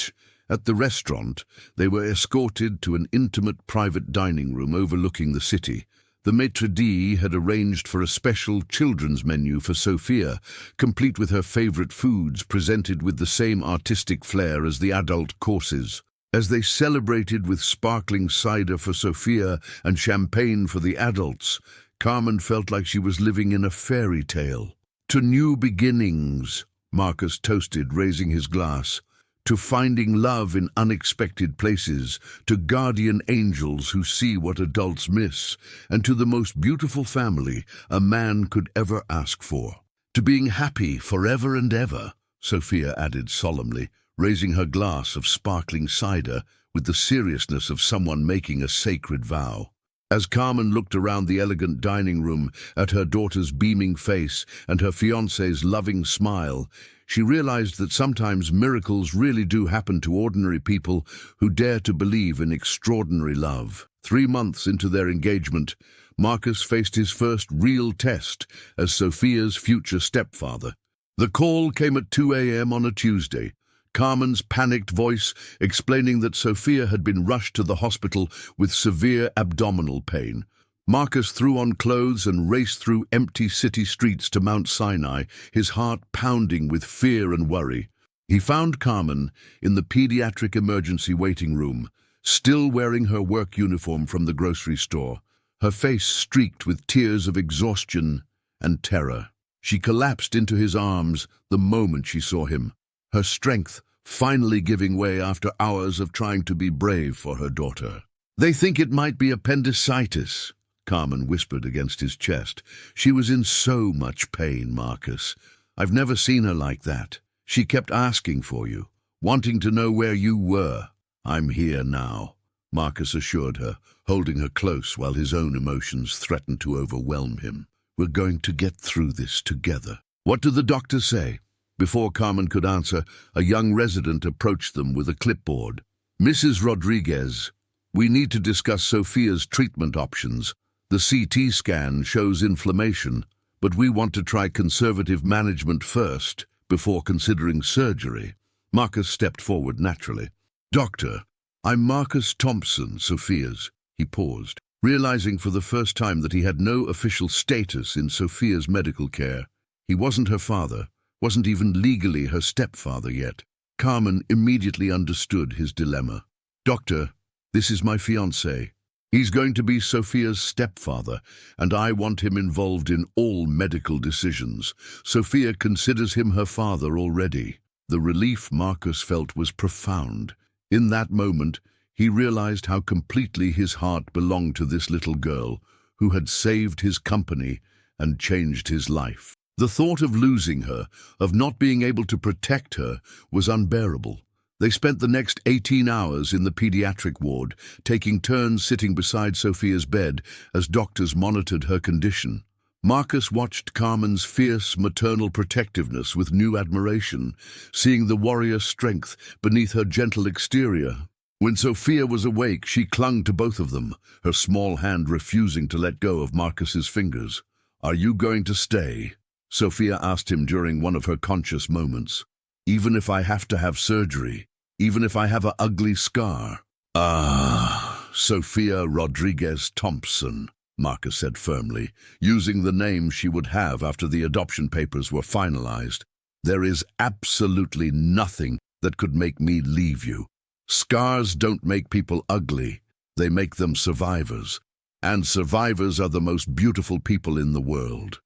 at the restaurant, they were escorted to an intimate private dining room overlooking the city. The maitre d' had arranged for a special children's menu for Sophia, complete with her favorite foods presented with the same artistic flair as the adult courses. As they celebrated with sparkling cider for Sophia and champagne for the adults, Carmen felt like she was living in a fairy tale. "To new beginnings," Marcus toasted, raising his glass. "To finding love in unexpected places, to guardian angels who see what adults miss, and to the most beautiful family a man could ever ask for. To being happy forever and ever," Sophia added solemnly, raising her glass of sparkling cider with the seriousness of someone making a sacred vow. As Carmen looked around the elegant dining room at her daughter's beaming face and her fiancé's loving smile, she realized that sometimes miracles really do happen to ordinary people who dare to believe in extraordinary love. 3 months into their engagement, Marcus faced his first real test as Sophia's future stepfather. The call came at 2 a.m. on a Tuesday. Carmen's panicked voice explaining that Sophia had been rushed to the hospital with severe abdominal pain. Marcus threw on clothes and raced through empty city streets to Mount Sinai, his heart pounding with fear and worry. He found Carmen in the pediatric emergency waiting room, still wearing her work uniform from the grocery store, her face streaked with tears of exhaustion and terror. She collapsed into his arms the moment she saw him, her strength finally giving way after hours of trying to be brave for her daughter. "They think it might be appendicitis," Carmen whispered against his chest. "She was in so much pain, Marcus. I've never seen her like that. She kept asking for you, wanting to know where you were." "I'm here now," Marcus assured her, holding her close while his own emotions threatened to overwhelm him. "We're going to get through this together." "What do the doctors say?" Before Carmen could answer, a young resident approached them with a clipboard. "Mrs. Rodriguez, we need to discuss Sophia's treatment options. The CT scan shows inflammation, but we want to try conservative management first before considering surgery." Marcus stepped forward naturally. "Doctor, I'm Marcus Thompson, Sophia's." He paused, realizing for the first time that he had no official status in Sophia's medical care. He wasn't her father, wasn't even legally her stepfather yet. Carmen immediately understood his dilemma. "Doctor, this is my fiancé. He's going to be Sophia's stepfather, and I want him involved in all medical decisions. Sophia considers him her father already." The relief Marcus felt was profound. In that moment, he realized how completely his heart belonged to this little girl who had saved his company and changed his life. The thought of losing her, of not being able to protect her, was unbearable. They spent the next 18 hours in the pediatric ward, taking turns sitting beside Sophia's bed as doctors monitored her condition. Marcus watched Carmen's fierce maternal protectiveness with new admiration, seeing the warrior strength beneath her gentle exterior. When Sophia was awake, she clung to both of them, her small hand refusing to let go of Marcus's fingers. "Are you going to stay?" Sophia asked him during one of her conscious moments. "Even if I have to have surgery, even if I have an ugly scar." "Ah, Sophia Rodriguez Thompson," Marcus said firmly, using the name she would have after the adoption papers were finalized. "There is absolutely nothing that could make me leave you. Scars don't make people ugly, they make them survivors. And survivors are the most beautiful people in the world."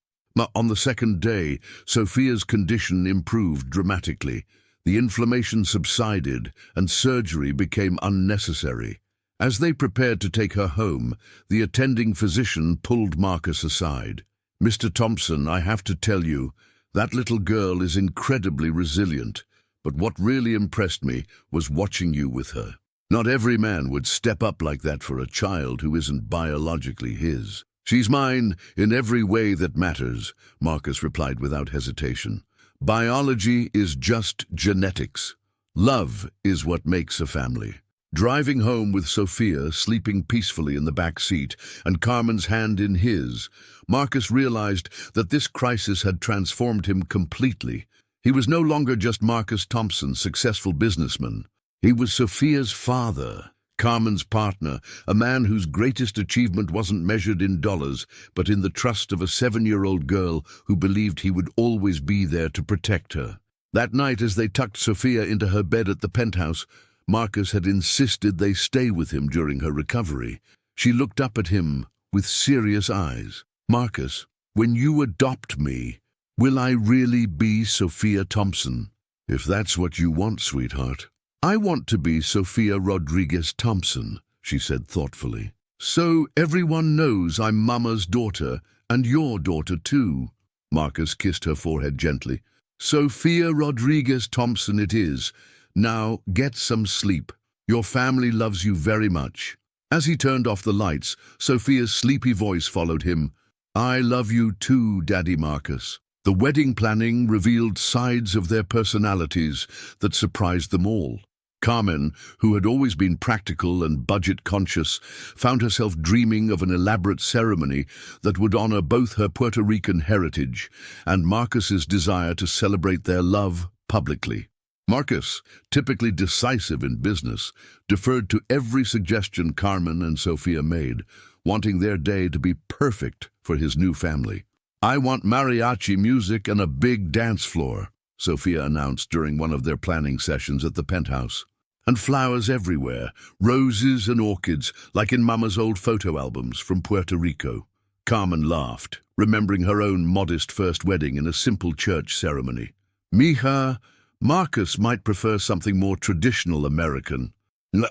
On the second day, Sophia's condition improved dramatically. The inflammation subsided and surgery became unnecessary. As they prepared to take her home, the attending physician pulled Marcus aside. "Mr. Thompson, I have to tell you, that little girl is incredibly resilient, but what really impressed me was watching you with her. Not every man would step up like that for a child who isn't biologically his." "She's mine in every way that matters," Marcus replied without hesitation. "Biology is just genetics. Love is what makes a family." Driving home with Sophia sleeping peacefully in the back seat and Carmen's hand in his, Marcus realized that this crisis had transformed him completely. He was no longer just Marcus Thompson, successful businessman. He was Sophia's father, Carmen's partner, a man whose greatest achievement wasn't measured in dollars, but in the trust of a 7-year-old girl who believed he would always be there to protect her. That night, as they tucked Sophia into her bed at the penthouse, Marcus had insisted they stay with him during her recovery. She looked up at him with serious eyes. "Marcus, when you adopt me, will I really be Sophia Thompson?" "If that's what you want, sweetheart." "I want to be Sophia Rodriguez Thompson," she said thoughtfully. "So everyone knows I'm Mama's daughter, and your daughter too." Marcus kissed her forehead gently. "Sophia Rodriguez Thompson it is. Now get some sleep. Your family loves you very much." As he turned off the lights, Sophia's sleepy voice followed him. "I love you too, Daddy Marcus." The wedding planning revealed sides of their personalities that surprised them all. Carmen, who had always been practical and budget-conscious, found herself dreaming of an elaborate ceremony that would honor both her Puerto Rican heritage and Marcus's desire to celebrate their love publicly. Marcus, typically decisive in business, deferred to every suggestion Carmen and Sophia made, wanting their day to be perfect for his new family. "I want mariachi music and a big dance floor," Sophia announced during one of their planning sessions at the penthouse. "And flowers everywhere, roses and orchids, like in Mama's old photo albums from Puerto Rico." Carmen laughed, remembering her own modest first wedding in a simple church ceremony. "Mija, Marcus might prefer something more traditional American."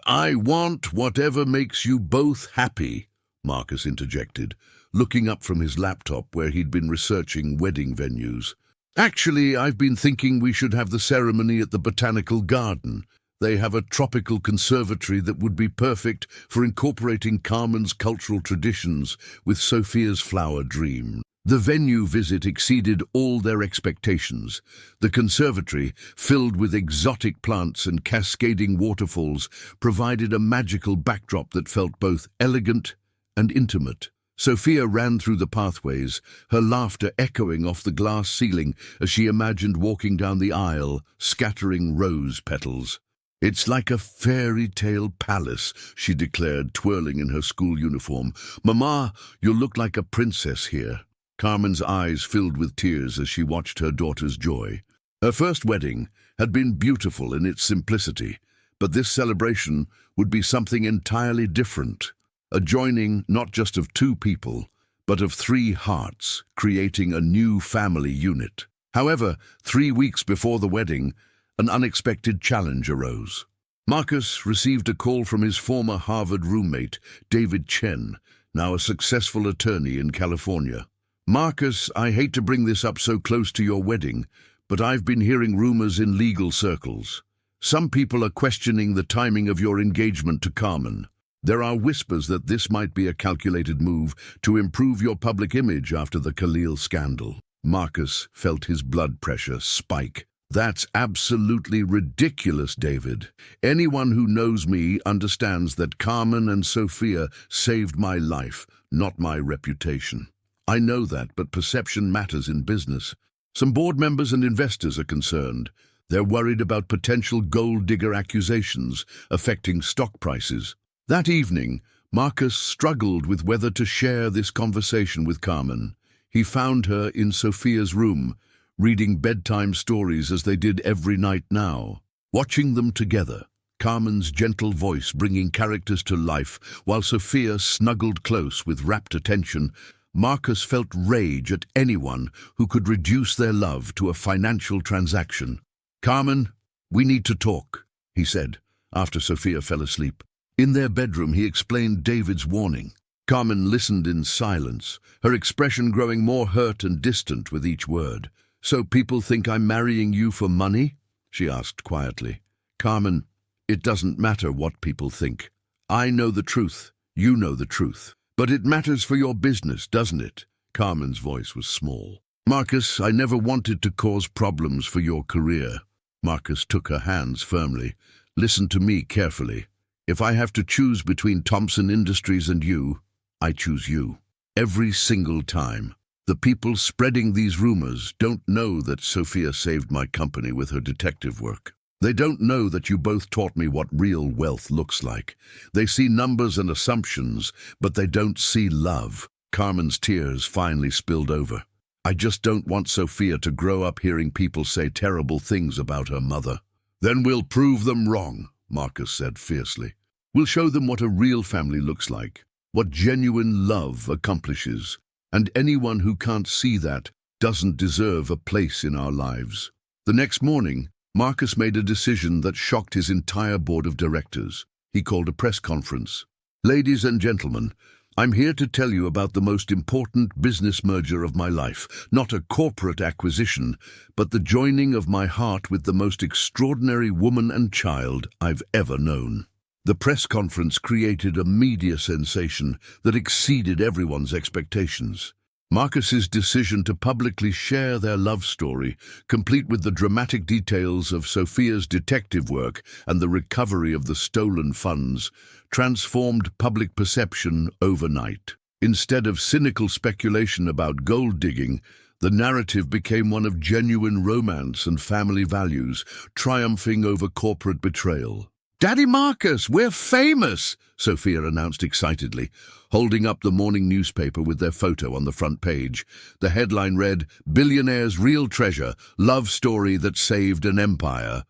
"I want whatever makes you both happy," Marcus interjected, looking up from his laptop where he'd been researching wedding venues. "Actually, I've been thinking we should have the ceremony at the Botanical Garden. They have a tropical conservatory that would be perfect for incorporating Carmen's cultural traditions with Sophia's flower dream." The venue visit exceeded all their expectations. The conservatory, filled with exotic plants and cascading waterfalls, provided a magical backdrop that felt both elegant and intimate. Sophia ran through the pathways, her laughter echoing off the glass ceiling as she imagined walking down the aisle, scattering rose petals. "It's like a fairy tale palace," she declared, twirling in her school uniform. "Mama, you'll look like a princess here." Carmen's eyes filled with tears as she watched her daughter's joy. Her first wedding had been beautiful in its simplicity, but this celebration would be something entirely different. A joining not just of two people, but of 3 hearts, creating a new family unit. However, 3 weeks before the wedding, an unexpected challenge arose. Marcus received a call from his former Harvard roommate, David Chen, now a successful attorney in California. "Marcus, I hate to bring this up so close to your wedding, but I've been hearing rumors in legal circles. Some people are questioning the timing of your engagement to Carmen. There are whispers that this might be a calculated move to improve your public image after the Khalil scandal." Marcus felt his blood pressure spike. "That's absolutely ridiculous, David. Anyone who knows me understands that Carmen and Sophia saved my life, not my reputation. I know that, but perception matters in business. Some board members and investors are concerned. They're worried about potential gold digger accusations affecting stock prices." That evening, Marcus struggled with whether to share this conversation with Carmen. He found her in Sophia's room, reading bedtime stories as they did every night now. Watching them together, Carmen's gentle voice bringing characters to life, while Sophia snuggled close with rapt attention, Marcus felt rage at anyone who could reduce their love to a financial transaction. "Carmen, we need to talk," he said, after Sophia fell asleep. In their bedroom, he explained David's warning. Carmen listened in silence, her expression growing more hurt and distant with each word. "So people think I'm marrying you for money?" she asked quietly. "Carmen, it doesn't matter what people think. I know the truth, you know the truth. But it matters for your business, doesn't it?" Carmen's voice was small. "Marcus, I never wanted to cause problems for your career." Marcus took her hands firmly. "Listen to me carefully. If I have to choose between Thompson Industries and you, I choose you. Every single time. The people spreading these rumors don't know that Sophia saved my company with her detective work. They don't know that you both taught me what real wealth looks like. They see numbers and assumptions, but they don't see love." Carmen's tears finally spilled over. "I just don't want Sophia to grow up hearing people say terrible things about her mother." "Then we'll prove them wrong," Marcus said fiercely. "We'll show them what a real family looks like, what genuine love accomplishes. And anyone who can't see that doesn't deserve a place in our lives." The next morning, Marcus made a decision that shocked his entire board of directors. He called a press conference. "Ladies and gentlemen, I'm here to tell you about the most important business merger of my life. Not a corporate acquisition, but the joining of my heart with the most extraordinary woman and child I've ever known." The press conference created a media sensation that exceeded everyone's expectations. Marcus's decision to publicly share their love story, complete with the dramatic details of Sophia's detective work and the recovery of the stolen funds, transformed public perception overnight. Instead of cynical speculation about gold digging, the narrative became one of genuine romance and family values, triumphing over corporate betrayal. "Daddy Marcus, we're famous!" Sophia announced excitedly, holding up the morning newspaper with their photo on the front page. The headline read, "Billionaire's Real Treasure, Love Story That Saved an Empire."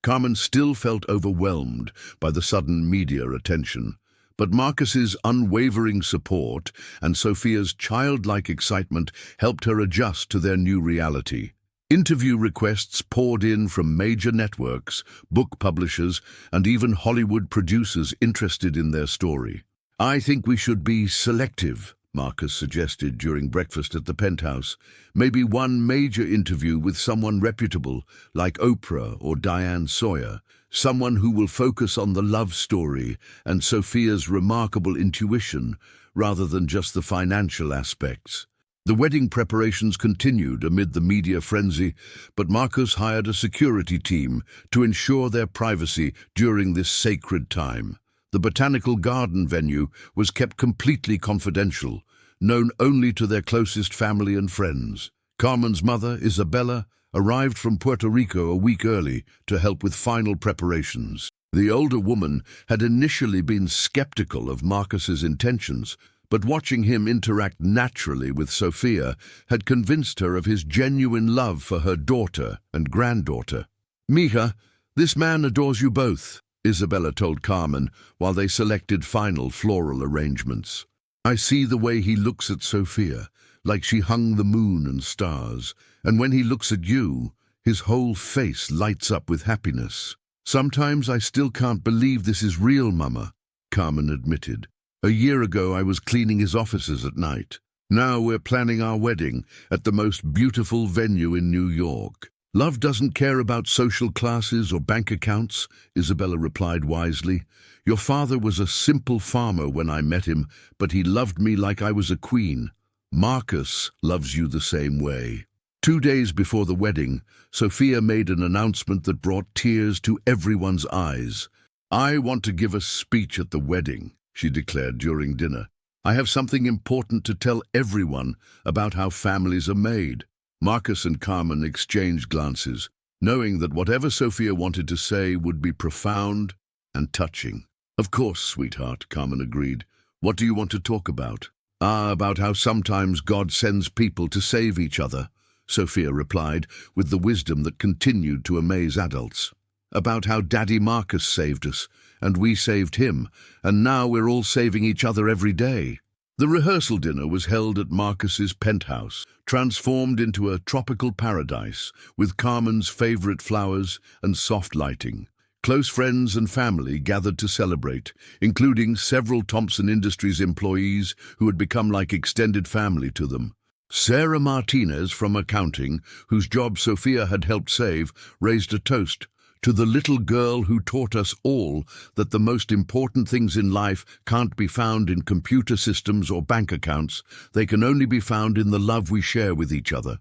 Carmen still felt overwhelmed by the sudden media attention. But Marcus's unwavering support and Sophia's childlike excitement helped her adjust to their new reality. Interview requests poured in from major networks, book publishers, and even Hollywood producers interested in their story. "I think we should be selective," Marcus suggested during breakfast at the penthouse. "Maybe one major interview with someone reputable, like Oprah or Diane Sawyer, someone who will focus on the love story and Sophia's remarkable intuition, rather than just the financial aspects." The wedding preparations continued amid the media frenzy, but Marcus hired a security team to ensure their privacy during this sacred time. The botanical garden venue was kept completely confidential, known only to their closest family and friends. Carmen's mother, Isabella, arrived from Puerto Rico a week early to help with final preparations. The older woman had initially been skeptical of Marcus's intentions, but watching him interact naturally with Sophia had convinced her of his genuine love for her daughter and granddaughter. "Mija, this man adores you both," Isabella told Carmen while they selected final floral arrangements. "I see the way he looks at Sophia, like she hung the moon and stars, and when he looks at you, his whole face lights up with happiness." Sometimes I still can't believe this is real, Mama, Carmen admitted. A year ago I was cleaning his offices at night. Now we're planning our wedding at the most beautiful venue in New York. Love doesn't care about social classes or bank accounts, Isabella replied wisely. Your father was a simple farmer when I met him, but he loved me like I was a queen. Marcus loves you the same way. 2 days before the wedding, Sophia made an announcement that brought tears to everyone's eyes. I want to give a speech at the wedding, she declared during dinner. I have something important to tell everyone about how families are made. Marcus and Carmen exchanged glances, knowing that whatever Sophia wanted to say would be profound and touching. Of course, sweetheart, Carmen agreed. What do you want to talk about? About how sometimes God sends people to save each other, Sophia replied, with the wisdom that continued to amaze adults. About how Daddy Marcus saved us, and we saved him, and now we're all saving each other every day. The rehearsal dinner was held at Marcus's penthouse, transformed into a tropical paradise, with Carmen's favorite flowers and soft lighting. Close friends and family gathered to celebrate, including several Thompson Industries employees who had become like extended family to them. Sarah Martinez from accounting, whose job Sophia had helped save, raised a toast to the little girl who taught us all that the most important things in life can't be found in computer systems or bank accounts. They can only be found in the love we share with each other.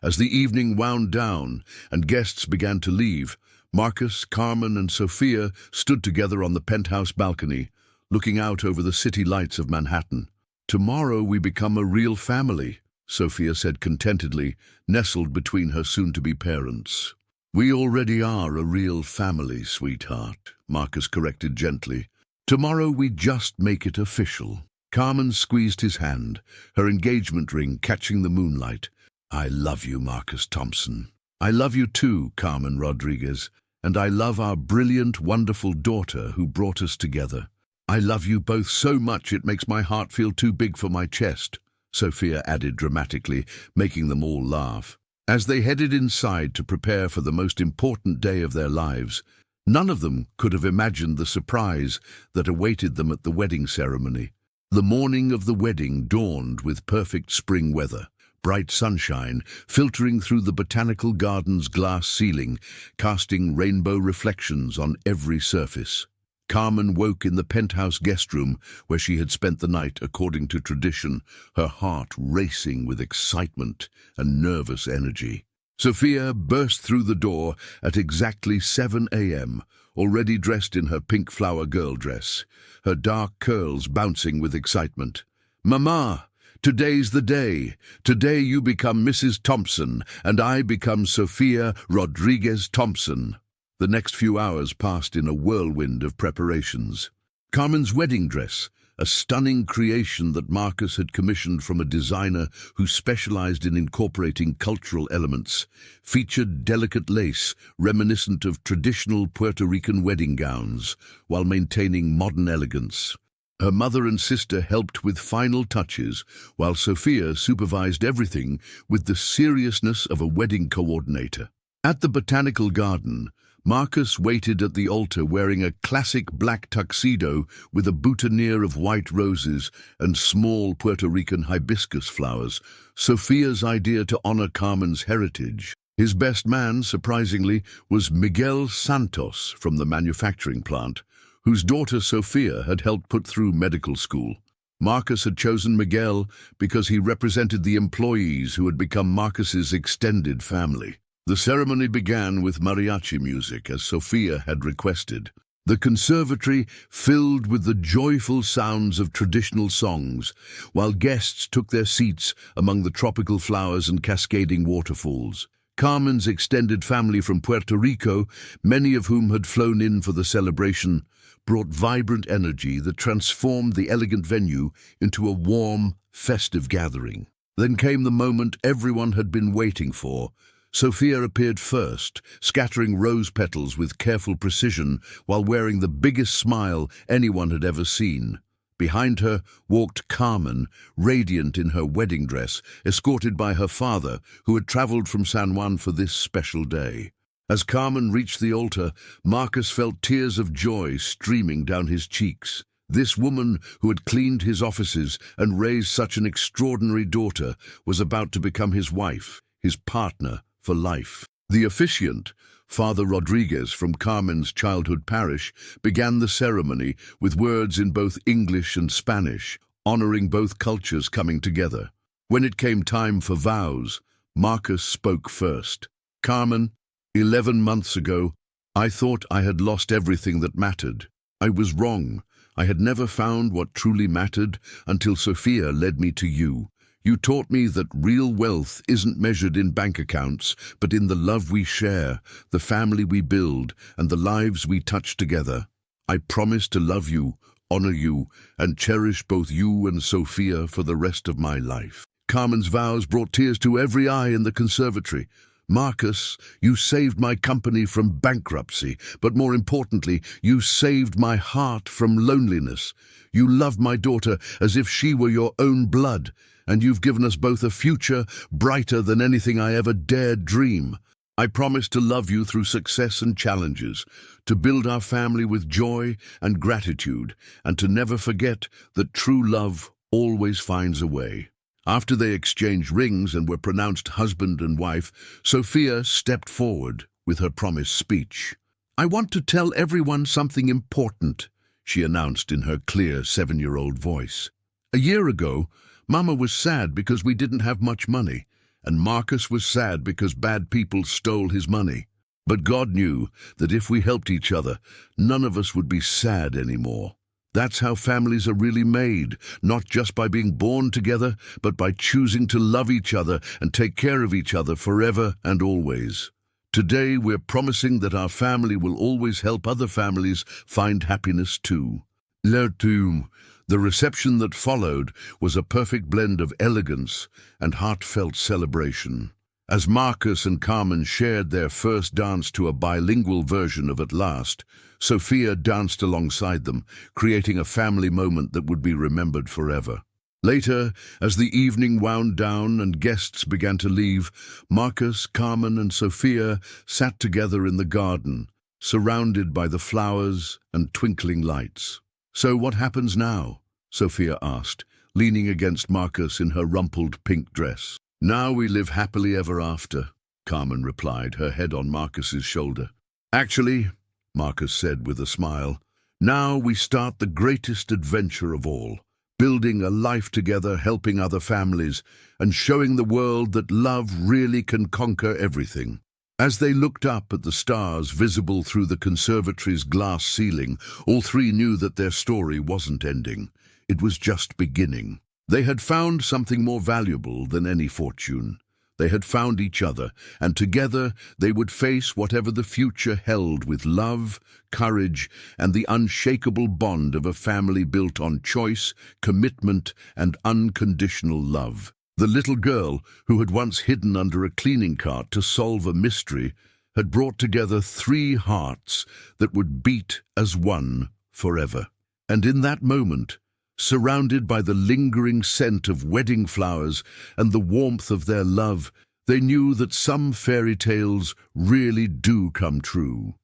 As the evening wound down and guests began to leave, Marcus, Carmen, and Sophia stood together on the penthouse balcony, looking out over the city lights of Manhattan. Tomorrow we become a real family, Sophia said contentedly, nestled between her soon-to-be parents. We already are a real family, sweetheart, Marcus corrected gently. Tomorrow we just make it official. Carmen squeezed his hand, her engagement ring catching the moonlight. I love you, Marcus Thompson. I love you too, Carmen Rodriguez, and I love our brilliant, wonderful daughter who brought us together. I love you both so much it makes my heart feel too big for my chest, Sophia added dramatically, making them all laugh. As they headed inside to prepare for the most important day of their lives, none of them could have imagined the surprise that awaited them at the wedding ceremony. The morning of the wedding dawned with perfect spring weather. Bright sunshine filtering through the botanical garden's glass ceiling, casting rainbow reflections on every surface. Carmen woke in the penthouse guest room where she had spent the night according to tradition, her heart racing with excitement and nervous energy. Sophia burst through the door at exactly 7 a.m., already dressed in her pink flower girl dress, her dark curls bouncing with excitement. Mama! Today's the day. Today you become Mrs. Thompson, and I become Sophia Rodriguez Thompson. The next few hours passed in a whirlwind of preparations. Carmen's wedding dress, a stunning creation that Marcus had commissioned from a designer who specialized in incorporating cultural elements, featured delicate lace reminiscent of traditional Puerto Rican wedding gowns, while maintaining modern elegance. Her mother and sister helped with final touches, while Sophia supervised everything with the seriousness of a wedding coordinator. At the botanical garden, Marcus waited at the altar wearing a classic black tuxedo with a boutonniere of white roses and small Puerto Rican hibiscus flowers, Sophia's idea to honor Carmen's heritage. His best man, surprisingly, was Miguel Santos from the manufacturing plant, whose daughter Sophia had helped put through medical school. Marcus had chosen Miguel because he represented the employees who had become Marcus's extended family. The ceremony began with mariachi music, as Sophia had requested. The conservatory filled with the joyful sounds of traditional songs, while guests took their seats among the tropical flowers and cascading waterfalls. Carmen's extended family from Puerto Rico, many of whom had flown in for the celebration, brought vibrant energy that transformed the elegant venue into a warm, festive gathering. Then came the moment everyone had been waiting for. Sophia appeared first, scattering rose petals with careful precision while wearing the biggest smile anyone had ever seen. Behind her walked Carmen, radiant in her wedding dress, escorted by her father, who had traveled from San Juan for this special day. As Carmen reached the altar, Marcus felt tears of joy streaming down his cheeks. This woman who had cleaned his offices and raised such an extraordinary daughter was about to become his wife, his partner for life. The officiant, Father Rodriguez from Carmen's childhood parish, began the ceremony with words in both English and Spanish, honoring both cultures coming together. When it came time for vows, Marcus spoke first. "Carmen, 11 months ago, I thought I had lost everything that mattered. I was wrong. I had never found what truly mattered until Sophia led me to you. You taught me that real wealth isn't measured in bank accounts, but in the love we share, the family we build, and the lives we touch together. I promise to love you, honor you, and cherish both you and Sophia for the rest of my life." Carmen's vows brought tears to every eye in the conservatory. "Marcus, you saved my company from bankruptcy, but more importantly, you saved my heart from loneliness. You loved my daughter as if she were your own blood, and you've given us both a future brighter than anything I ever dared dream. I promise to love you through success and challenges, to build our family with joy and gratitude, and to never forget that true love always finds a way." After they exchanged rings and were pronounced husband and wife, Sophia stepped forward with her promised speech. "I want to tell everyone something important," she announced in her clear 7-year-old voice. "A year ago, Mama was sad because we didn't have much money, and Marcus was sad because bad people stole his money. But God knew that if we helped each other, none of us would be sad anymore. That's how families are really made, not just by being born together, but by choosing to love each other and take care of each other forever and always. Today, we're promising that our family will always help other families find happiness too." The reception that followed was a perfect blend of elegance and heartfelt celebration. As Marcus and Carmen shared their first dance to a bilingual version of At Last, Sophia danced alongside them, creating a family moment that would be remembered forever. Later, as the evening wound down and guests began to leave, Marcus, Carmen, and Sophia sat together in the garden, surrounded by the flowers and twinkling lights. "So what happens now?" Sophia asked, leaning against Marcus in her rumpled pink dress. "Now we live happily ever after," Carmen replied, her head on Marcus's shoulder. "Actually," Marcus said with a smile, "now we start the greatest adventure of all, building a life together, helping other families, and showing the world that love really can conquer everything." As they looked up at the stars visible through the conservatory's glass ceiling, all three knew that their story wasn't ending. It was just beginning. They had found something more valuable than any fortune. They had found each other, and together they would face whatever the future held with love, courage, and the unshakable bond of a family built on choice, commitment, and unconditional love. The little girl, who had once hidden under a cleaning cart to solve a mystery, had brought together 3 hearts that would beat as one forever. And in that moment, surrounded by the lingering scent of wedding flowers and the warmth of their love, they knew that some fairy tales really do come true.